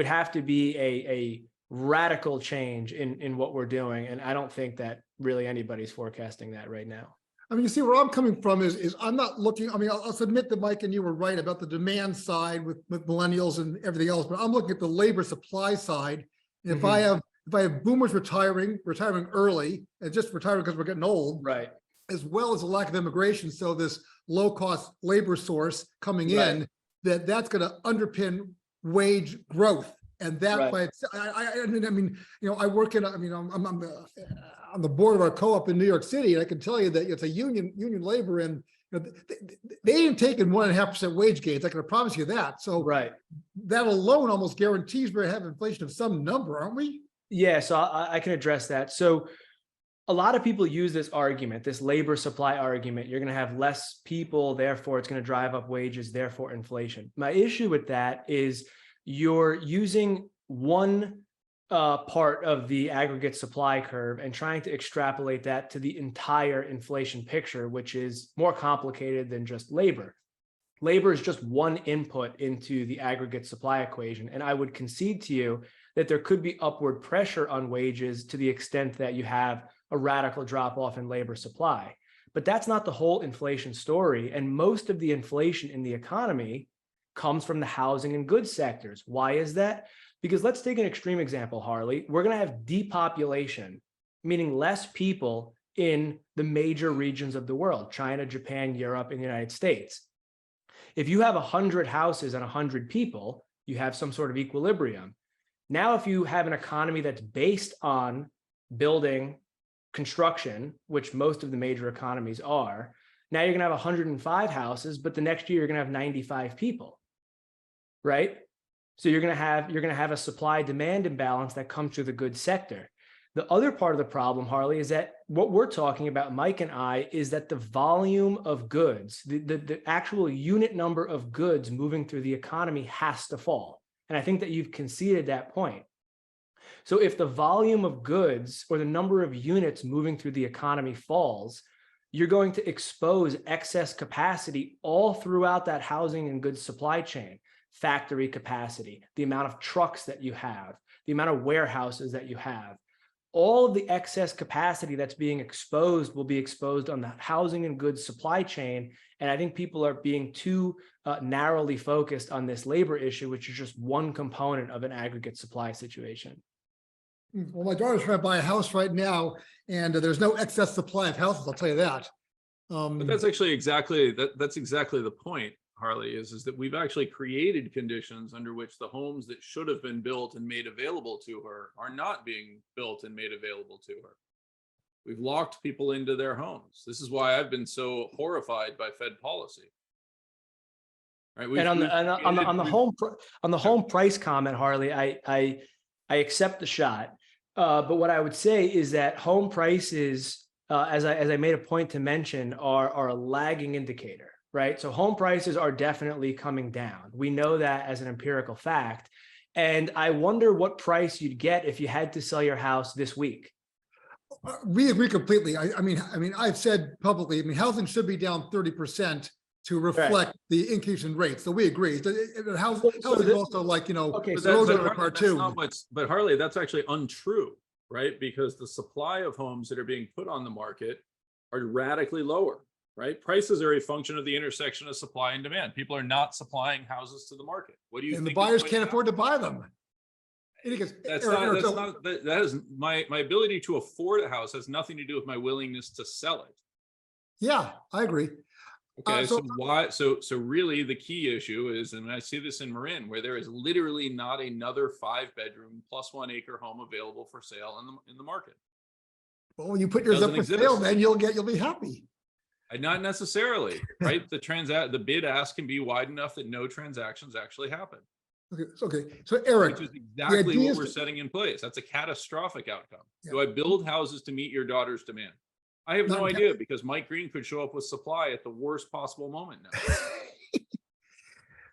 have to be a radical change in what we're doing. And I don't think that really anybody's forecasting that right now. I mean, you see where I'm coming from is I'm not looking, I mean, I'll submit that Mike and you were right about the demand side with millennials and everything else, but I'm looking at the labor supply side. And if I have boomers retiring early and just retiring because we're getting old, right, as well as a lack of immigration, so this low-cost labor source coming in, that's going to underpin wage growth. And that by itself, I mean, I work in, I'm on the board of our co-op in New York City, and I can tell you that it's a union labor, and they ain't taking 1.5% wage gains. I can promise you that. So that alone almost guarantees we're going to have inflation of some number, aren't we? Yeah, so I can address that. So a lot of people use this argument, this labor supply argument. You're going to have less people, therefore it's going to drive up wages, therefore inflation. My issue with that is you're using one part of the aggregate supply curve and trying to extrapolate that to the entire inflation picture, which is more complicated than just labor. Labor is just one input into the aggregate supply equation. And I would concede to you that there could be upward pressure on wages to the extent that you have a radical drop off in labor supply. But that's not the whole inflation story. And most of the inflation in the economy comes from the housing and goods sectors. Why is that? Because let's take an extreme example, Harley. We're going to have depopulation, meaning less people in the major regions of the world, China, Japan, Europe, and the United States. If you have 100 houses and 100 people, you have some sort of equilibrium. Now, if you have an economy that's based on building, construction, which most of the major economies are, now you're going to have 105 houses, but the next year you're going to have 95 people. Right? So you're going to have a supply demand imbalance that comes through the goods sector. The other part of the problem, Harley, is that what we're talking about, Mike and I, is that the volume of goods, the actual unit number of goods moving through the economy has to fall. And I think that you've conceded that point. So if the volume of goods or the number of units moving through the economy falls, you're going to expose excess capacity all throughout that housing and goods supply chain. Factory capacity, the amount of trucks that you have, the amount of warehouses that you have, all of the excess capacity that's being exposed will be exposed on the housing and goods supply chain. And I think people are being too narrowly focused on this labor issue, which is just one component of an aggregate supply situation. Well, my daughter's trying to buy a house right now, and there's no excess supply of houses, I'll tell you that. But that's actually exactly the point, Harley, is that we've actually created conditions under which the homes that should have been built and made available to her are not being built and made available to her. We've locked people into their homes. This is why I've been so horrified by Fed policy. Right? And on the home price comment, Harley, I accept the shot. But what I would say is that home prices, as I made a point to mention, are a lagging indicator. right? So home prices are definitely coming down. We know that as an empirical fact. And I wonder what price you'd get if you had to sell your house this week. We agree completely. I mean, I've said publicly, I mean, housing should be down 30% to reflect the increase in rates. So we agree. Housing also, like, Okay, But roads that's, are a but cartoon. not what's, but Harley, that's actually untrue, right? Because the supply of homes that are being put on the market are radically lower, right? Prices are a function of the intersection of supply and demand. People are not supplying houses to the market. What do you And the think? is buyers going can't to afford to happen? buy them. That is my ability to afford a house has nothing to do with my willingness to sell it. Yeah, I agree. Okay, so- so why? So really, the key issue is, and I see this in Marin, where there is literally not another 5-bedroom plus 1 acre home available for sale in the market. Well, when you put yours up Doesn't for sale, exist. then you'll be happy. Not necessarily, right? The bid ask can be wide enough that no transactions actually happen, Okay. So Eric, which is exactly idea what is we're to- setting in place. That's a catastrophic outcome. Yeah. Do I build houses to meet your daughter's demand? I have Not no in idea, because Mike Green could show up with supply at the worst possible moment now.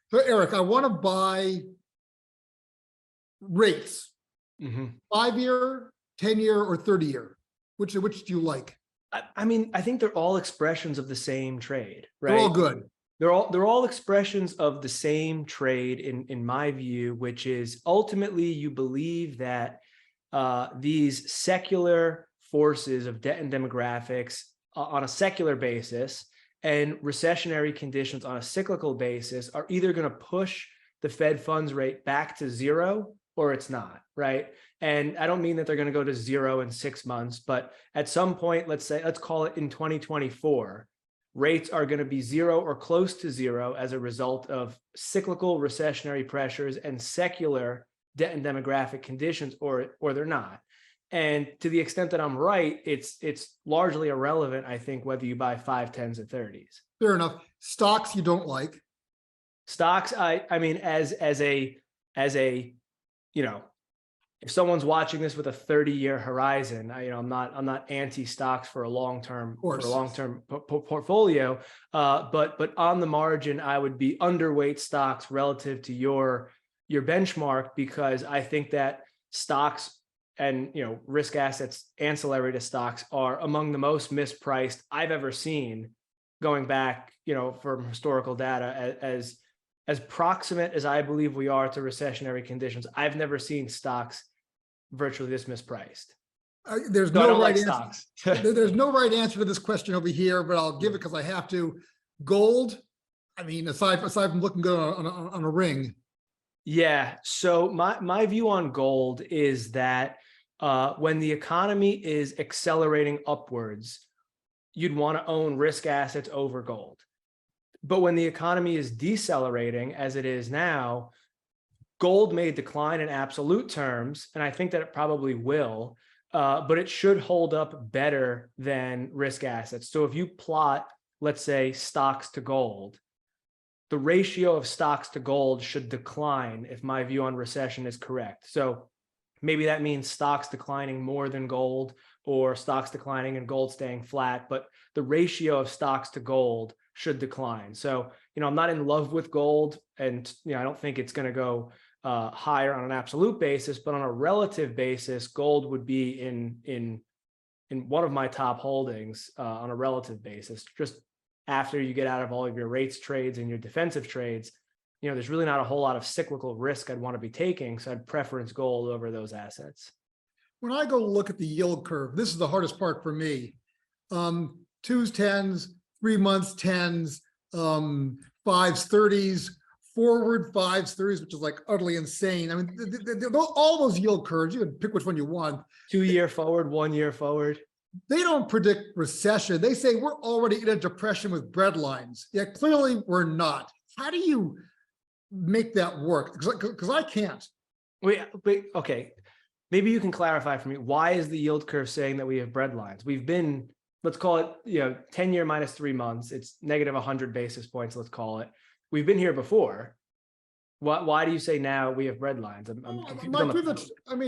So Eric, I want to buy rates, 5-year, 10-year, or 30-year. Which do you like? I mean, I think they're all expressions of the same trade, right? They're all good. They're all expressions of the same trade in my view, which is ultimately you believe that these secular forces of debt and demographics on a secular basis and recessionary conditions on a cyclical basis are either going to push the Fed funds rate back to zero or it's not, right? And I don't mean that they're going to go to zero in 6 months, but at some point, let's call it in 2024, rates are going to be zero or close to zero as a result of cyclical recessionary pressures and secular debt and demographic conditions, or they're not. And to the extent that I'm right, it's largely irrelevant, I think, whether you buy 5, 10s, or 30s. Fair enough. Stocks you don't like. Stocks, I mean, as a, if someone's watching this with a 30-year horizon, I'm not anti-stocks for a long-term portfolio, but on the margin, I would be underweight stocks relative to your benchmark, because I think that stocks and risk assets ancillary to stocks are among the most mispriced I've ever seen, going back from historical data. As proximate as I believe we are to recessionary conditions, I've never seen stocks virtually this mispriced. There's So I no don't right like answer. stocks. There's no right answer to this question over here, but I'll give it because I have to. Gold, I mean, aside from looking good on a ring. Yeah. So my view on gold is that when the economy is accelerating upwards, you'd want to own risk assets over gold. But when the economy is decelerating, as it is now, gold may decline in absolute terms, and I think that it probably will, but it should hold up better than risk assets. So if you plot, let's say, stocks to gold, the ratio of stocks to gold should decline if my view on recession is correct. So maybe that means stocks declining more than gold, or stocks declining and gold staying flat, but the ratio of stocks to gold should decline. So, I'm not in love with gold, and I don't think it's going to go higher on an absolute basis, but on a relative basis, gold would be in one of my top holdings on a relative basis. Just after you get out of all of your rates trades and your defensive trades, there's really not a whole lot of cyclical risk I'd want to be taking. So I'd preference gold over those assets. When I go look at the yield curve, this is the hardest part for me. 2s, 10s, 3 months, 10s, 5s, 30s, forward 5s, 30s, which is like utterly insane. I mean, all those yield curves, you can pick which one you want. 2-year forward, 1 year forward. They don't predict recession. They say we're already in a depression with bread lines. Yeah, clearly we're not. How do you make that work? Because I can't. Wait, okay. Maybe you can clarify for me, why is the yield curve saying that we have bread lines? We've been, let's call it, 10-year minus 3 months. It's negative 100 basis points, let's call it. We've been here before. Why do you say now we have bread lines? I'm confused. Our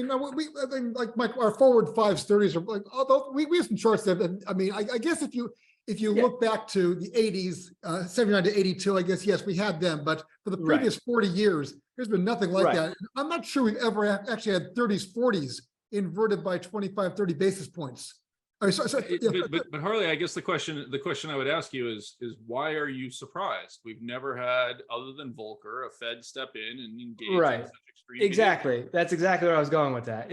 forward 5s, 30s are like, although we have some charts that, I mean, I guess if you if you Yeah. look back to the 80s, 79 to 82, I guess, yes, we had them, but for the Right. previous 40 years, there's been nothing like Right. that. I'm not sure we've ever actually had 30s, 40s inverted by 25, 30 basis points. I mean, But Harley, I guess the question I would ask you is why are you surprised? We've never had, other than Volcker, a Fed step in and engage in Right. such extreme behavior. Exactly. That's exactly where I was going with that.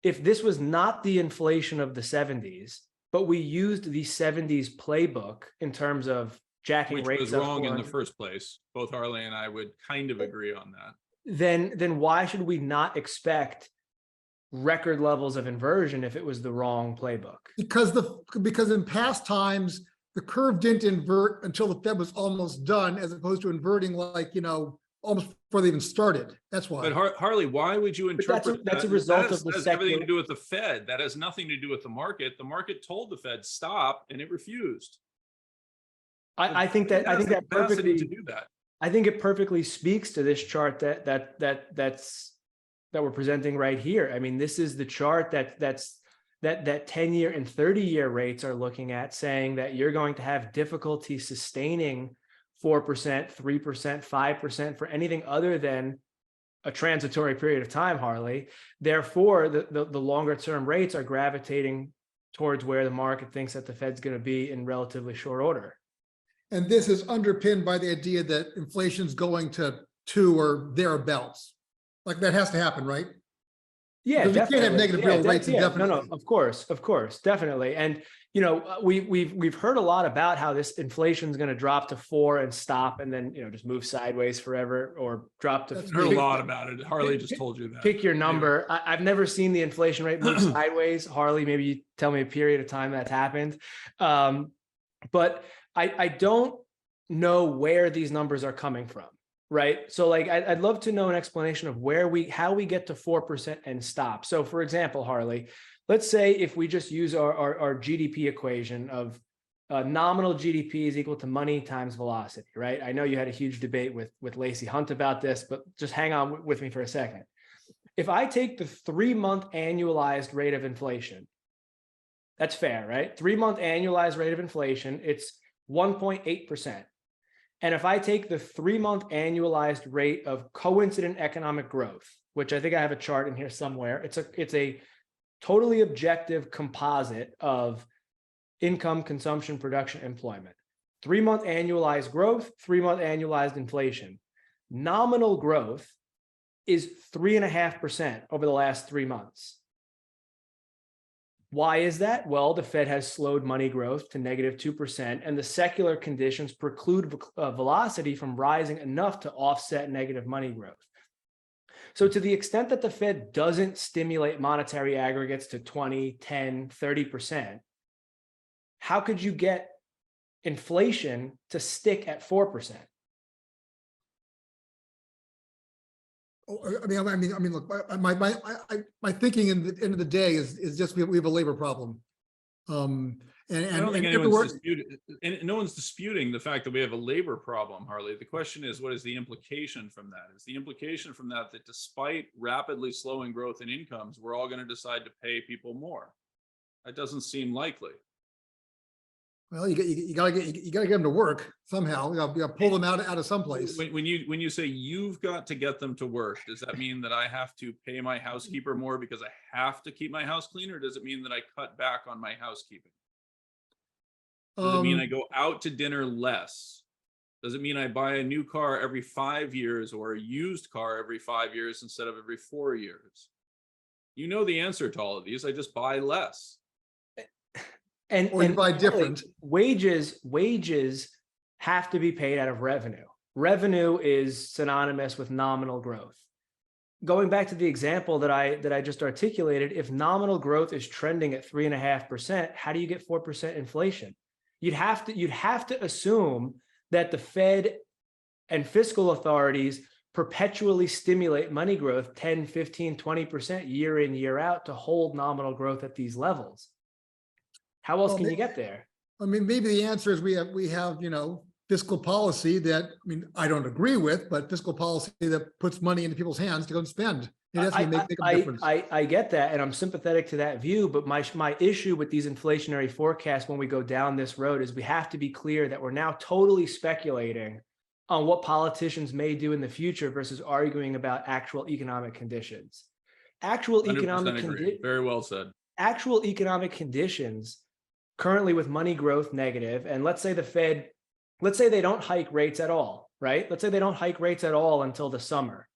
If this was not the inflation of the 70s, but we used the 70s playbook in terms of jacking Which rates was up wrong in the 400, first place. Both Harley and I would kind of agree on that. then why should we not expect record levels of inversion if it was the wrong playbook? because in past times, the curve didn't invert until the Fed was almost done, as opposed to inverting like, almost before they even started. That's why. But Harley, why would you interpret that's a that? result That of the has everything to secular. do with the Fed. That has nothing to do with the market. The market told the Fed stop, and it refused. I think that It has the capacity perfectly to do that. I think it perfectly speaks to this chart that we're presenting right here. I mean, this is the chart that 10-year and 30-year rates are looking at, saying that you're going to have difficulty sustaining 4%, 3%, 5% for anything other than a transitory period of time, Harley. Therefore, the longer term rates are gravitating towards where the market thinks that the Fed's going to be in relatively short order. And this is underpinned by the idea that inflation's going to 2 or thereabouts. Like that has to happen, right? Yeah, Because we can't have definitely. negative real rates indefinitely. No, of course, definitely. And we've heard a lot about how this inflation is going to drop to 4 and stop, and then just move sideways forever, or drop to. That's Heard a Pick- lot about it. Harley just told you that. Pick your number. I've never seen the inflation rate move sideways. Harley, maybe you tell me a period of time that's happened. But I don't know where these numbers are coming from. Right. So like, I'd love to know an explanation of how we get to 4% and stop. So for example, Harley, let's say if we just use our GDP equation of nominal GDP is equal to money times velocity, right? I know you had a huge debate with Lacey Hunt about this, but just hang on with me for a second. If I take the 3-month annualized rate of inflation, that's fair, right? 3-month annualized rate of inflation, it's 1.8%. And if I take the 3-month annualized rate of coincident economic growth, which I think I have a chart in here somewhere, it's a totally objective composite of income, consumption, production, employment. 3-month annualized growth, 3-month annualized inflation. Nominal growth is 3.5% over the last 3 months. Why is that? Well, the Fed has slowed money growth to -2%, and the secular conditions preclude velocity from rising enough to offset negative money growth. So to the extent that the Fed doesn't stimulate monetary aggregates to 20, 10, 30%, how could you get inflation to stick at 4%? I mean, look, my thinking in the end of the day is just we have a labor problem. I don't think anyone's disputing, and no one's disputing the fact that we have a labor problem, Harley. The question is, what is the implication from that? Is the implication from that despite rapidly slowing growth in incomes, we're all going to decide to pay people more? That doesn't seem likely. Well, you gotta get them to work somehow. You gotta pull them out of someplace. When you say you've got to get them to work, does that mean that I have to pay my housekeeper more because I have to keep my house clean, or does it mean that I cut back on my housekeeping? Does it mean I go out to dinner less? Does it mean I buy a new car every 5 years or a used car every 5 years instead of every 4 years? You know the answer to all of these. I just buy less. Or you buy different. Wages have to be paid out of revenue. Revenue is synonymous with nominal growth. Going back to the example that I just articulated, if nominal growth is trending at 3.5%, how do you get 4% inflation? You'd have to assume that the Fed and fiscal authorities perpetually stimulate money growth 10, 15, 20% year in, year out to hold nominal growth at these levels. How else can you get there? I mean, maybe the answer is we have fiscal policy that, I mean, I don't agree with, but fiscal policy that puts money into people's hands to go and spend. It has to make a difference. I get that, and I'm sympathetic to that view, but my issue with these inflationary forecasts when we go down this road is we have to be clear that we're now totally speculating on what politicians may do in the future versus arguing about actual economic conditions. Actual 100% economic agree. Very well said. Actual economic conditions currently with money growth negative, and let's say the Fed, let's say they don't hike rates at all, right? Let's say they don't hike rates at all until the summer,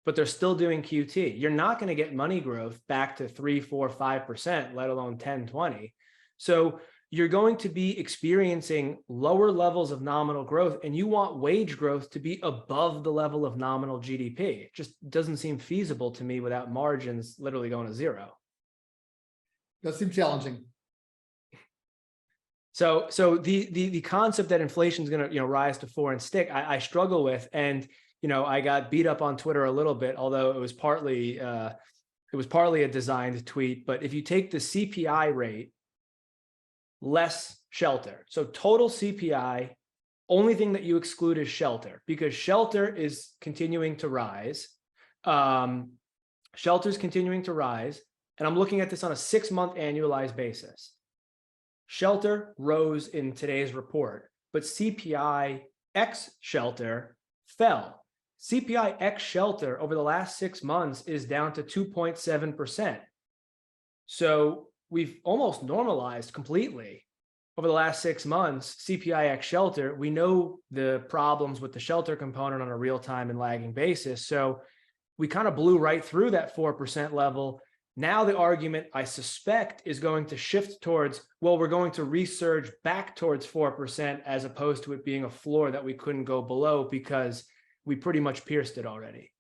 but they're still doing QT. You're not going to get money growth back to 3, 4, 5%, let alone 10, 20. So you're going to be experiencing lower levels of nominal growth, and you want wage growth to be above the level of nominal GDP. It just doesn't seem feasible to me without margins literally going to zero. That seems challenging. So the concept that inflation is going to rise to 4 and stick, I struggle with, and I got beat up on Twitter a little bit, although it was partly a designed tweet. But if you take the CPI rate less shelter, so total CPI, only thing that you exclude is shelter, because shelter is continuing to rise. Shelter is continuing to rise, and I'm looking at this on a 6-month annualized basis. Shelter rose in today's report, but CPI X shelter fell. CPI X shelter over the last 6 months is down to 2.7%. So we've almost normalized completely over the last 6 months. CPI X shelter, we know the problems with the shelter component on a real-time and lagging basis. So we kind of blew right through that 4% level. Now the argument, I suspect, is going to shift towards, well, we're going to resurge back towards 4% as opposed to it being a floor that we couldn't go below because we pretty much pierced it already.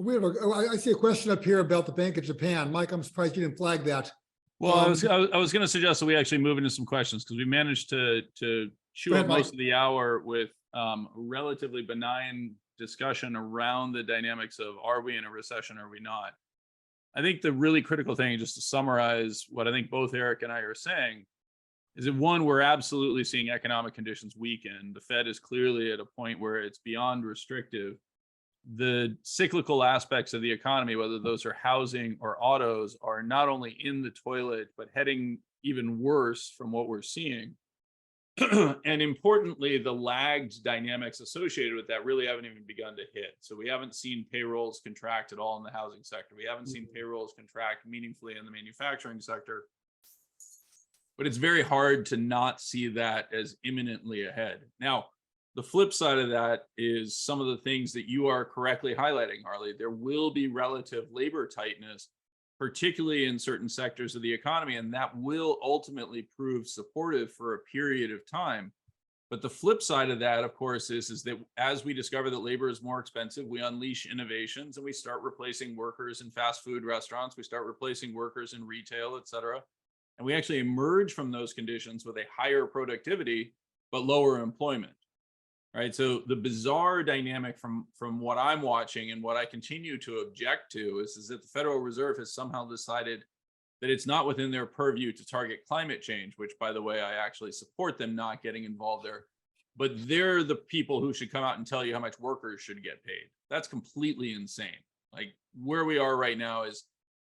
I see a question up here about the Bank of Japan. Mike, I'm surprised you didn't flag that. Well, I was going to suggest that we actually move into some questions because we managed to chew up most of the hour with relatively benign discussion around the dynamics of, are we in a recession or are we not? I think the really critical thing, just to summarize what I think both Eric and I are saying, is that one, we're absolutely seeing economic conditions weaken. The Fed is clearly at a point where it's beyond restrictive. The cyclical aspects of the economy, whether those are housing or autos, are not only in the toilet, but heading even worse from what we're seeing. And importantly, the lagged dynamics associated with that really haven't even begun to hit. So we haven't seen payrolls contract at all in the housing sector. We haven't seen payrolls contract meaningfully in the manufacturing sector. But it's very hard to not see that as imminently ahead. Now, the flip side of that is some of the things that you are correctly highlighting, Harley. There will be relative labor tightness, particularly in certain sectors of the economy, and that will ultimately prove supportive for a period of time. But the flip side of that, of course, is that as we discover that labor is more expensive, we unleash innovations and we start replacing workers in fast food restaurants, we start replacing workers in retail, et cetera. And we actually emerge from those conditions with a higher productivity, but lower employment. Right. So the bizarre dynamic from what I'm watching and what I continue to object to is that the Federal Reserve has somehow decided that it's not within their purview to target climate change, which, by the way, I actually support them not getting involved there. But they're the people who should come out and tell you how much workers should get paid. That's completely insane. Like where we are right now is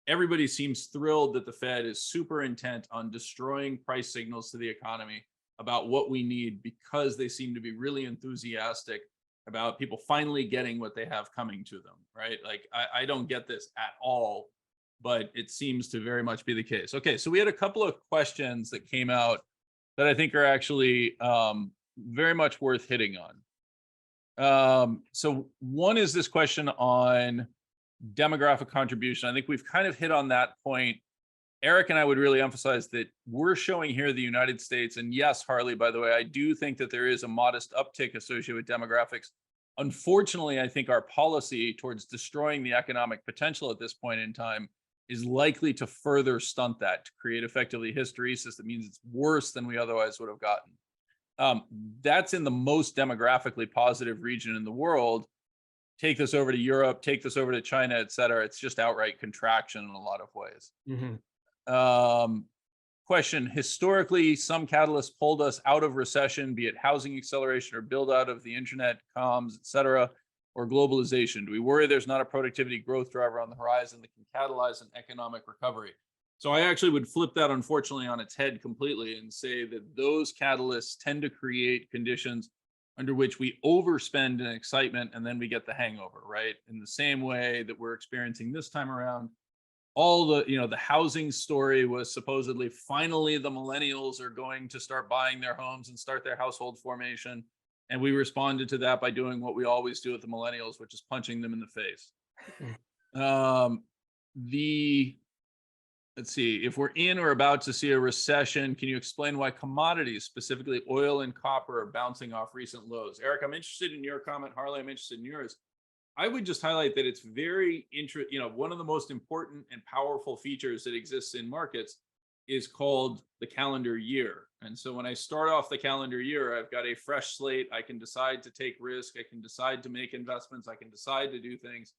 everybody seems thrilled that the Fed is super intent on destroying price signals to the economy about what we need because they seem to be really enthusiastic about people finally getting what they have coming to them, right? Like, I don't get this at all, but it seems to very much be the case. Okay, so we had a couple of questions that came out that I think are actually very much worth hitting on. So one is this question on demographic contribution. I think we've kind of hit on that point. Eric and I would really emphasize that we're showing here the United States, and yes, Harley, by the way, I do think that there is a modest uptick associated with demographics. Unfortunately, I think our policy towards destroying the economic potential at this point in time is likely to further stunt that, to create effectively hysteresis. That means it's worse than we otherwise would have gotten. That's in the most demographically positive region in the world. Take this over to Europe, take this over to China, et cetera. It's just outright contraction in a lot of ways. Mm-hmm. Question, historically, some catalysts pulled us out of recession, be it housing acceleration or build out of the internet, comms, et cetera, or globalization? Do we worry there's not a productivity growth driver on the horizon that can catalyze an economic recovery? So I actually would flip that, unfortunately, on its head completely and say that those catalysts tend to create conditions under which we overspend in excitement and then we get the hangover, right? In the same way that we're experiencing this time around. All the, the housing story was supposedly finally the millennials are going to start buying their homes and start their household formation. And we responded to that by doing what we always do with the millennials, which is punching them in the face. Let's see, if we're in or about to see a recession, can you explain why commodities, specifically oil and copper, are bouncing off recent lows? Eric, I'm interested in your comment. Harley, I'm interested in yours. I would just highlight that it's very one of the most important and powerful features that exists in markets is called the calendar year. And so when I start off the calendar year, I've got a fresh slate. I can decide to take risk. I can decide to make investments. I can decide to do things.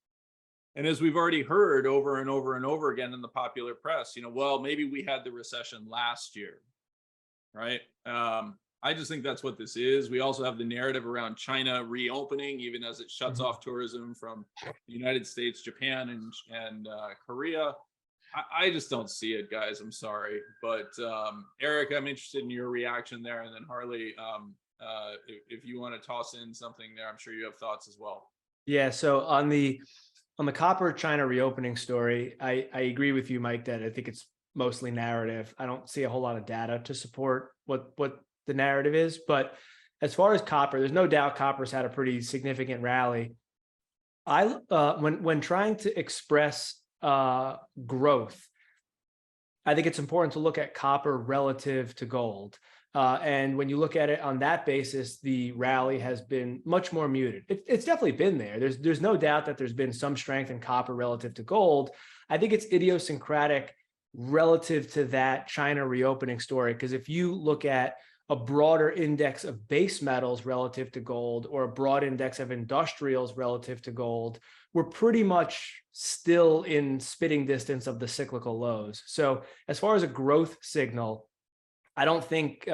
And as we've already heard over and over and over again in the popular press, well, maybe we had the recession last year, right? I just think that's what this is. We also have the narrative around China reopening, even as it shuts off tourism from the United States, Japan, and Korea. I just don't see it, guys. I'm sorry. But Eric, I'm interested in your reaction there. And then Harley, if you want to toss in something there, I'm sure you have thoughts as well. Yeah. So on the copper China reopening story, I agree with you, Mike, that I think it's mostly narrative. I don't see a whole lot of data to support what the narrative is. But as far as copper, there's no doubt copper's had a pretty significant rally. When trying to express growth, I think it's important to look at copper relative to gold. And when you look at it on that basis, the rally has been much more muted. It's definitely been there. There's no doubt that there's been some strength in copper relative to gold. I think it's idiosyncratic relative to that China reopening story. Because if you look at a broader index of base metals relative to gold, or a broad index of industrials relative to gold, we're pretty much still in spitting distance of the cyclical lows. So as far as a growth signal, I don't think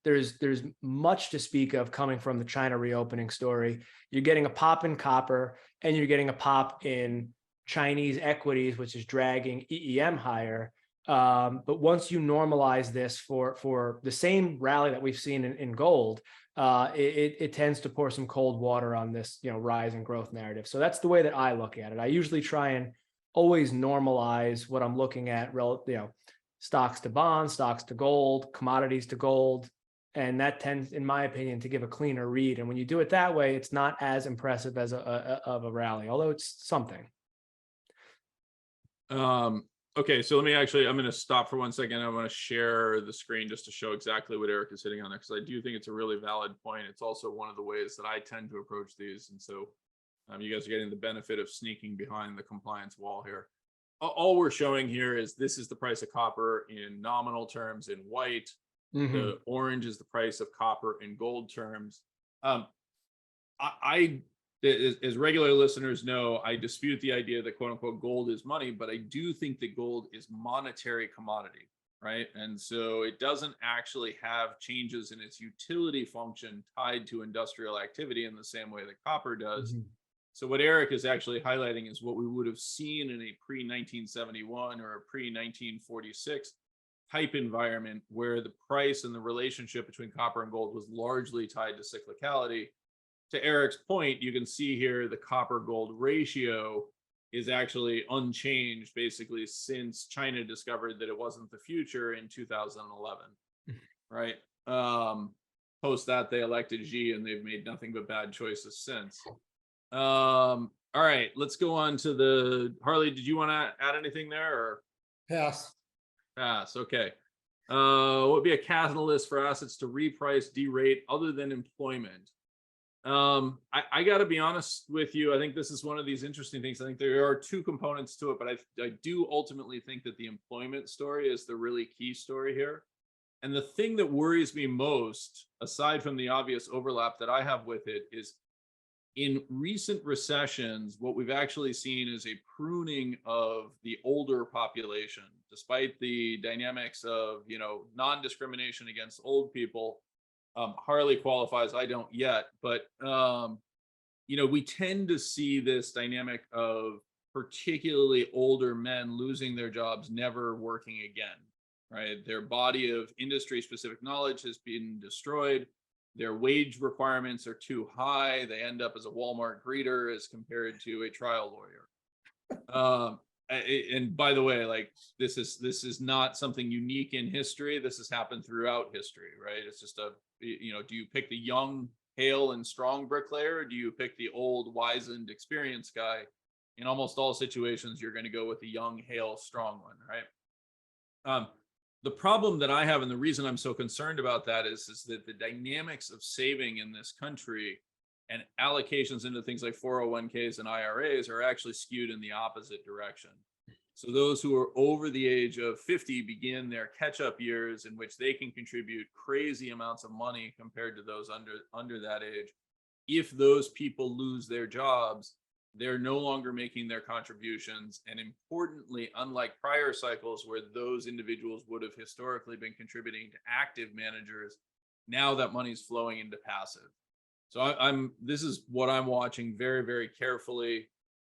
there's much to speak of coming from the China reopening story. You're getting a pop in copper, and you're getting a pop in Chinese equities, which is dragging EEM higher. But once you normalize this for the same rally that we've seen in gold, it tends to pour some cold water on this, rise and growth narrative. So that's the way that I look at it. I usually try and always normalize what I'm looking at, stocks to bonds, stocks to gold, commodities to gold. And that tends, in my opinion, to give a cleaner read. And when you do it that way, it's not as impressive as of a rally, although it's something. Okay, so I'm going to stop for 1 second. I want to share the screen just to show exactly what Eric is hitting on there, because I do think it's a really valid point. It's also one of the ways that I tend to approach these. And so you guys are getting the benefit of sneaking behind the compliance wall here. All we're showing here is this is the price of copper in nominal terms in white. The orange is the price of copper in gold terms. As regular listeners know, I dispute the idea that quote unquote gold is money, but I do think that gold is monetary commodity, right? And so it doesn't actually have changes in its utility function tied to industrial activity in the same way that copper does. So what Eric is actually highlighting is what we would have seen in a pre-1971 or a pre-1946 type environment, where the price and the relationship between copper and gold was largely tied to cyclicality. To Eric's point, you can see here the copper gold ratio is actually unchanged basically since China discovered that it wasn't the future in 2011, right? Post that, they elected Xi, and they've made nothing but bad choices since. All right, let's go on to the Harley. Did you want to add anything there, or Pass. pass? Okay. What would be a catalyst for assets to reprice, derate, other than employment? I got to be honest with you. I think this is one of these interesting things. I think there are two components to it, but I do ultimately think that the employment story is the really key story here. And the thing that worries me most, aside from the obvious overlap that I have with it, is in recent recessions, what we've actually seen is a pruning of the older population, despite the dynamics of, non-discrimination against old people. Harley qualifies, I don't yet, but we tend to see this dynamic of particularly older men losing their jobs, never working again, right? Their body of industry specific knowledge has been destroyed. Their wage requirements are too high. They end up as a Walmart greeter as compared to a trial lawyer. And by the way, like this is not something unique in history. This has happened throughout history, right? It's just do you pick the young, hale, and strong bricklayer, or do you pick the old, wizened, experienced guy? In almost all situations, you're going to go with the young, hale, strong one, right? The problem that I have, and the reason I'm so concerned about that is that the dynamics of saving in this country and allocations into things like 401ks and IRAs are actually skewed in the opposite direction. So those who are over the age of 50 begin their catch-up years in which they can contribute crazy amounts of money compared to those under that age. If those people lose their jobs, they're no longer making their contributions. And importantly, unlike prior cycles where those individuals would have historically been contributing to active managers, now that money's flowing into passive. So this is what I'm watching very, very carefully.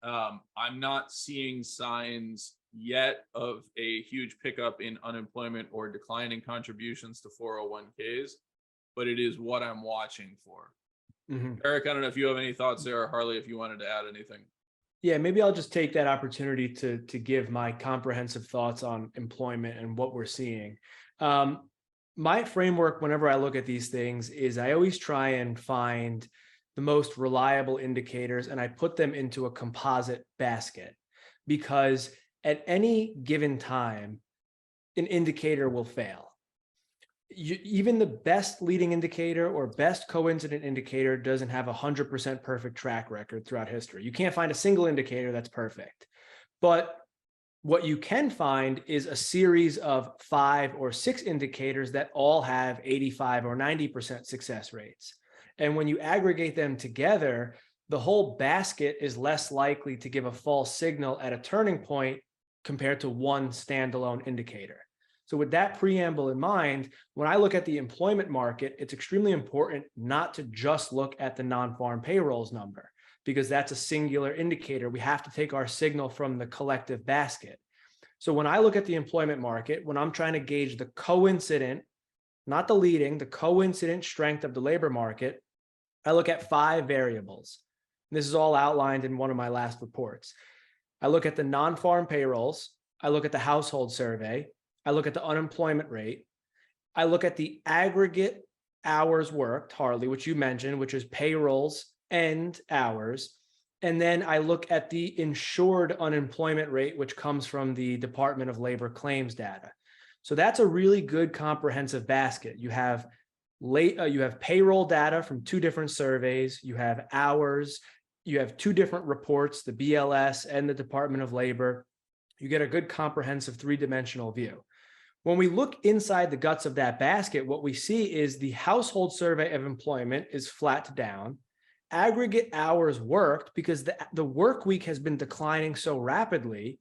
I'm not seeing signs yet of a huge pickup in unemployment or declining contributions to 401ks, but it is what I'm watching for. Eric, I don't know if you have any thoughts there, or Harley, if you wanted to add anything. Yeah, maybe I'll just take that opportunity to give my comprehensive thoughts on employment and what we're seeing. My framework, whenever I look at these things, is I always try and find the most reliable indicators and I put them into a composite basket, because at any given time, an indicator will fail. Even the best leading indicator or best coincident indicator doesn't have 100% perfect track record throughout history. You can't find a single indicator that's perfect. But what you can find is a series of 5 or 6 indicators that all have 85 or 90% success rates. And when you aggregate them together, the whole basket is less likely to give a false signal at a turning point compared to one standalone indicator. So with that preamble in mind, when I look at the employment market, it's extremely important not to just look at the non-farm payrolls number, because that's a singular indicator. We have to take our signal from the collective basket. So when I look at the employment market, when I'm trying to gauge the coincident, not the leading, the coincident strength of the labor market, I look at 5 variables. This is all outlined in one of my last reports. I look at the non-farm payrolls. I look at the household survey. I look at the unemployment rate. I look at the aggregate hours worked, Harley, which you mentioned, which is payrolls and hours. And then I look at the insured unemployment rate, which comes from the Department of Labor claims data. So that's a really good comprehensive basket. You have payroll data from 2 different surveys. You have hours. You have 2 different reports, the BLS and the Department of Labor. You get a good comprehensive 3-dimensional view. When we look inside the guts of that basket, what we see is the household survey of employment is flat to down. Aggregate hours worked, because the work week has been declining so rapidly.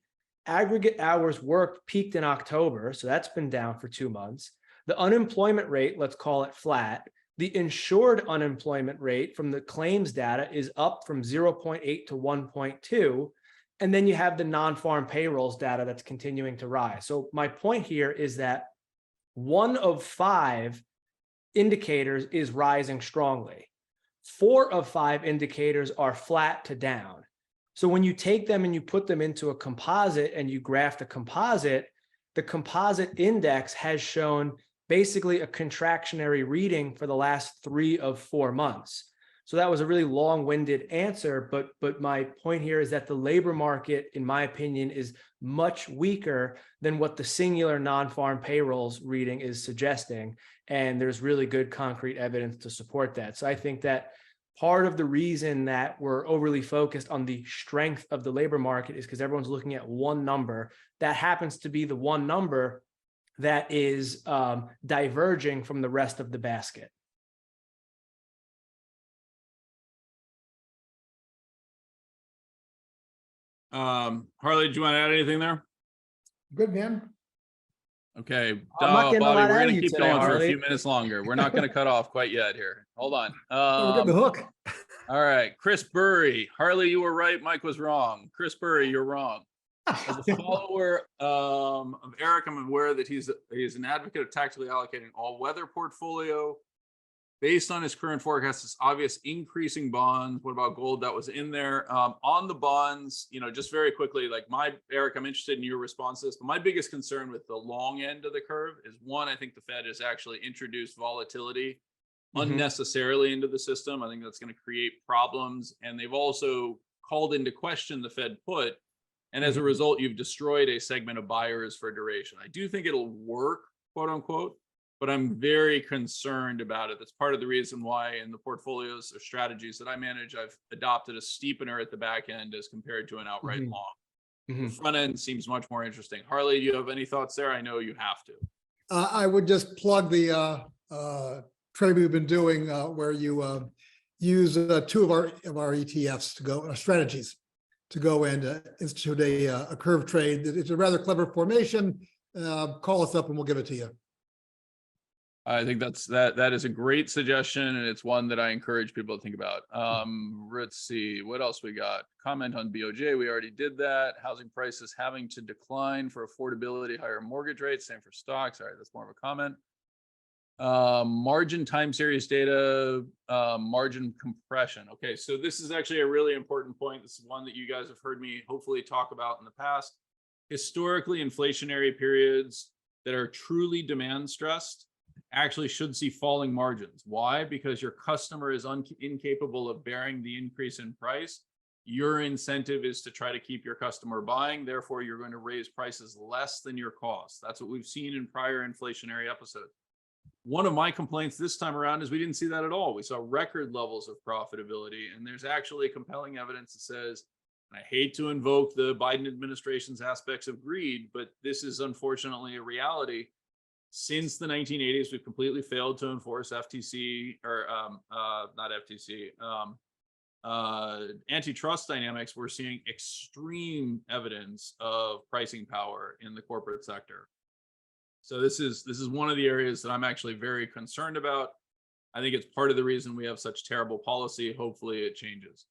Aggregate hours worked peaked in October, so that's been down for 2 months. The unemployment rate, let's call it flat. The insured unemployment rate from the claims data is up from 0.8 to 1.2. And then you have the non-farm payrolls data that's continuing to rise. So my point here is that 1 of 5 indicators is rising strongly. 4 of 5 indicators are flat to down. So when you take them and you put them into a composite and you graph the composite index has shown basically a contractionary reading for the last 3 of 4 months. So that was a really long-winded answer, but my point here is that the labor market, in my opinion, is much weaker than what the singular non-farm payrolls reading is suggesting. And there's really good concrete evidence to support that. So I think that part of the reason that we're overly focused on the strength of the labor market is because everyone's looking at one number that happens to be the one number that is diverging from the rest of the basket. Harley, do you want to add anything there? Good, man. Okay, I'm not getting a Bobby, lot we're out of gonna you keep today, going for a Harley. few minutes longer. We're not gonna cut off quite yet here. Hold on. Oh, we're getting the hook. All right, Chris Burry. Harley, you were right. Mike was wrong. Chris Burry, you're wrong. As a follower of Eric, I'm aware that he's an advocate of tactically allocating all-weather portfolio. Based on his current forecast, it's obvious increasing bonds. What about gold? That was in there. On the bonds, just very quickly, Eric, I'm interested in your response to this, but my biggest concern with the long end of the curve is one, I think the Fed has actually introduced volatility unnecessarily into the system. I think that's going to create problems. And they've also called into question the Fed put. And as a result, you've destroyed a segment of buyers for duration. I do think it'll work, quote unquote, but I'm very concerned about it. That's part of the reason why in the portfolios or strategies that I manage, I've adopted a steepener at the back end as compared to an outright long. The front end seems much more interesting. Harley, do you have any thoughts there? I know you have to. I would just plug the trade we've been doing where you use two of our ETFs to go strategies to go and institute a curve trade. It's a rather clever formation. Call us up and we'll give it to you. I think that is a great suggestion, and it's one that I encourage people to think about. Let's see what else we got. Comment on BOJ. We already did that. Housing prices having to decline for affordability, higher mortgage rates. Same for stocks. All right, that's more of a comment. Margin time series data, margin compression. Okay, so this is actually a really important point. This is one that you guys have heard me hopefully talk about in the past. Historically, inflationary periods that are truly demand stressed actually should see falling margins. Why? Because your customer is incapable of bearing the increase in price. Your incentive is to try to keep your customer buying. Therefore, you're going to raise prices less than your cost. That's what we've seen in prior inflationary episodes. One of my complaints this time around is we didn't see that at all. We saw record levels of profitability, and there's actually compelling evidence that says, and I hate to invoke the Biden administration's aspects of greed, but this is unfortunately a reality. Since the 1980s, we've completely failed to enforce FTC or not FTC, antitrust dynamics. We're seeing extreme evidence of pricing power in the corporate sector. So this is one of the areas that I'm actually very concerned about. I think it's part of the reason we have such terrible policy. Hopefully it changes.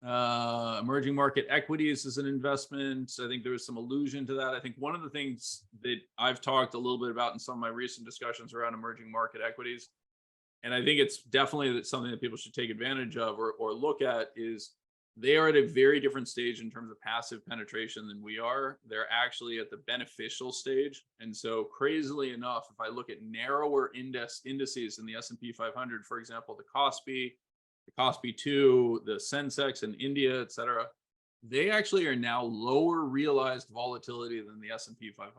Emerging market equities as an investment. I think there was some allusion to that. I think one of the things that I've talked a little bit about in some of my recent discussions around emerging market equities, and I think it's definitely something that people should take advantage of or look at, is they are at a very different stage in terms of passive penetration than we are. They're actually at the beneficial stage. And so crazily enough, if I look at narrower indices in the S&P 500, for example, the KOSPI, the KOSPI 2, the Sensex in India, et cetera, they actually are now lower realized volatility than the S&P 500.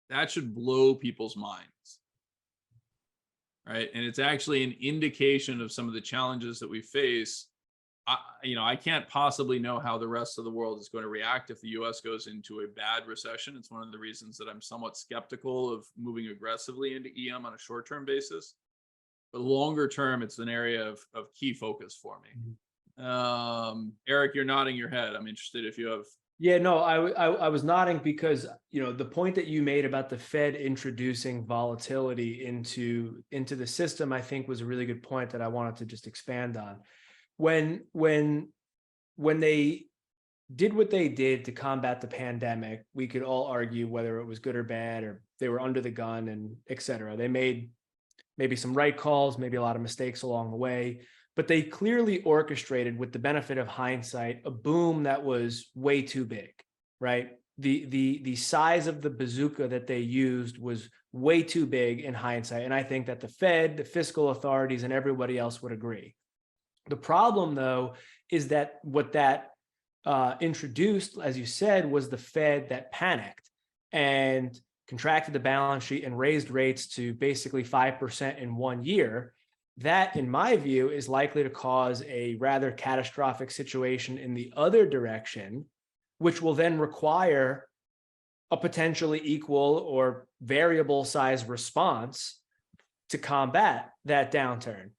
That should blow people's minds, right? And it's actually an indication of some of the challenges that we face. I can't possibly know how the rest of the world is going to react if the US goes into a bad recession. It's one of the reasons that I'm somewhat skeptical of moving aggressively into EM on a short-term basis. But longer term, it's an area of key focus for me. Eric, you're nodding your head. I'm interested if you have. Yeah, no, I was nodding because, the point that you made about the Fed introducing volatility into the system, I think was a really good point that I wanted to just expand on. When they did what they did to combat the pandemic, we could all argue whether it was good or bad, or they were under the gun and et cetera. They made maybe some right calls, maybe a lot of mistakes along the way, but they clearly orchestrated, with the benefit of hindsight, a boom that was way too big, right? The size of the bazooka that they used was way too big in hindsight. And I think that the Fed, the fiscal authorities, and everybody else would agree. The problem, though, is that what that introduced, as you said, was the Fed that panicked and contracted the balance sheet and raised rates to basically 5% in 1 year. That, in my view, is likely to cause a rather catastrophic situation in the other direction, which will then require a potentially equal or variable size response to combat that downturn.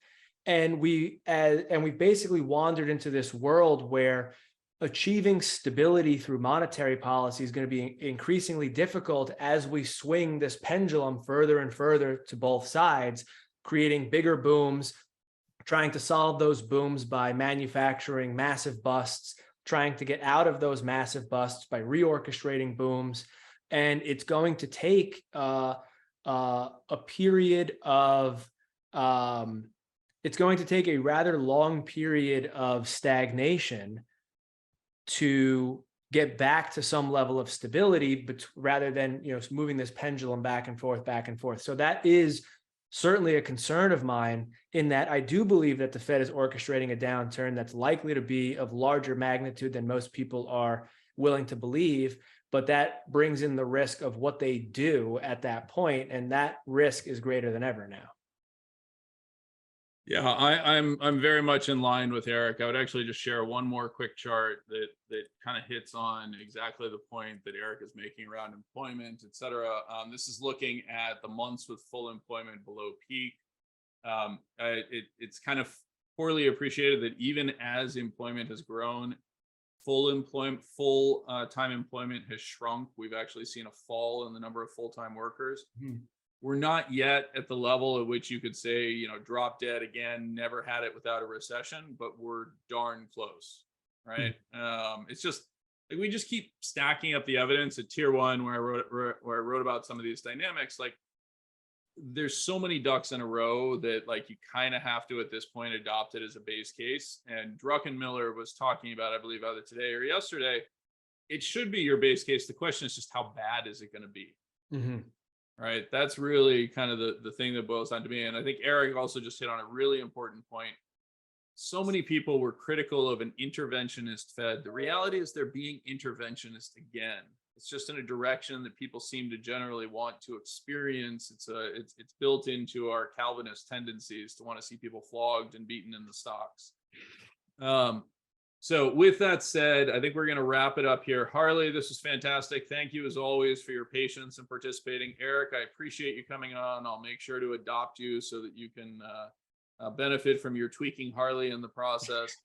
And we basically wandered into this world where achieving stability through monetary policy is going to be increasingly difficult as we swing this pendulum further and further to both sides, creating bigger booms, trying to solve those booms by manufacturing massive busts, trying to get out of those massive busts by reorchestrating booms. And it's going to take a period of, it's going to take a rather long period of stagnation to get back to some level of stability, but rather than, you know, moving this pendulum back and forth, back and forth. So that is certainly a concern of mine, in that I do believe that the Fed is orchestrating a downturn that's likely to be of larger magnitude than most people are willing to believe. But that brings in the risk of what they do at that point, and that risk is greater than ever now. Yeah, I'm very much in line with Eric. I would actually just share one more quick chart that kind of hits on exactly the point that Eric is making around employment, et cetera. This is looking at the months with full employment below peak. It's kind of poorly appreciated that even as employment has grown, full-time employment has shrunk. We've actually seen a fall in the number of full-time workers. We're not yet at the level at which you could say, you know, drop dead again, never had it without a recession, but we're darn close, right? It's just like we just keep stacking up the evidence at tier one, where I wrote about some of these dynamics. Like, there's so many ducks in a row that, like, you kind of have to at this point adopt it as a base case. And Druckenmiller was talking about, I believe, either today or yesterday, it should be your base case. The question is just how bad is it going to be? Right. That's really kind of the thing that boils down to me. And I think Eric also just hit on a really important point. So many people were critical of an interventionist Fed. The reality is they're being interventionist again. It's just in a direction that people seem to generally want to experience. It's built into our Calvinist tendencies to want to see people flogged and beaten in the stocks. So with that said, I think we're going to wrap it up here. Harley, this was fantastic. Thank you as always for your patience and participating. Eric, I appreciate you coming on. I'll make sure to adopt you so that you can benefit from your tweaking Harley in the process.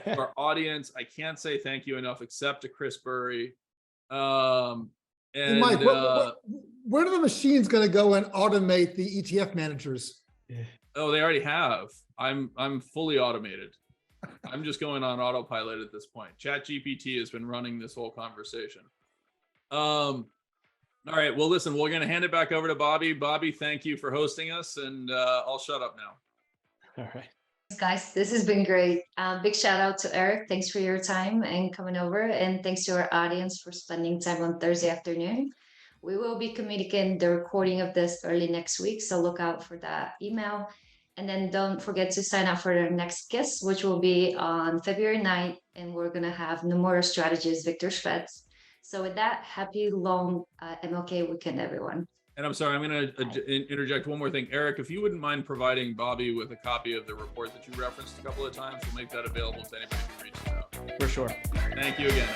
Our audience, I can't say thank you enough, except to Chris Burry. And Mike, where are the machines going to go and automate the ETF managers? Oh, they already have. I'm fully automated. I'm just going on autopilot at this point. ChatGPT has been running this whole conversation. All right. Well, listen, we're going to hand it back over to Bobby. Bobby, thank you for hosting us, and I'll shut up now. All right. Guys, this has been great. Big shout out to Eric. Thanks for your time and coming over. And thanks to our audience for spending time on Thursday afternoon. We will be communicating the recording of this early next week, so look out for that email. And then don't forget to sign up for the next guest, which will be on February 9th. And we're going to have Nomura strategist Victor Schvetz. So with that, happy long MLK weekend, everyone. And I'm sorry, I'm going to interject one more thing. Eric, if you wouldn't mind providing Bobby with a copy of the report that you referenced a couple of times, we'll make that available to anybody who reaches out. For sure. Thank you again.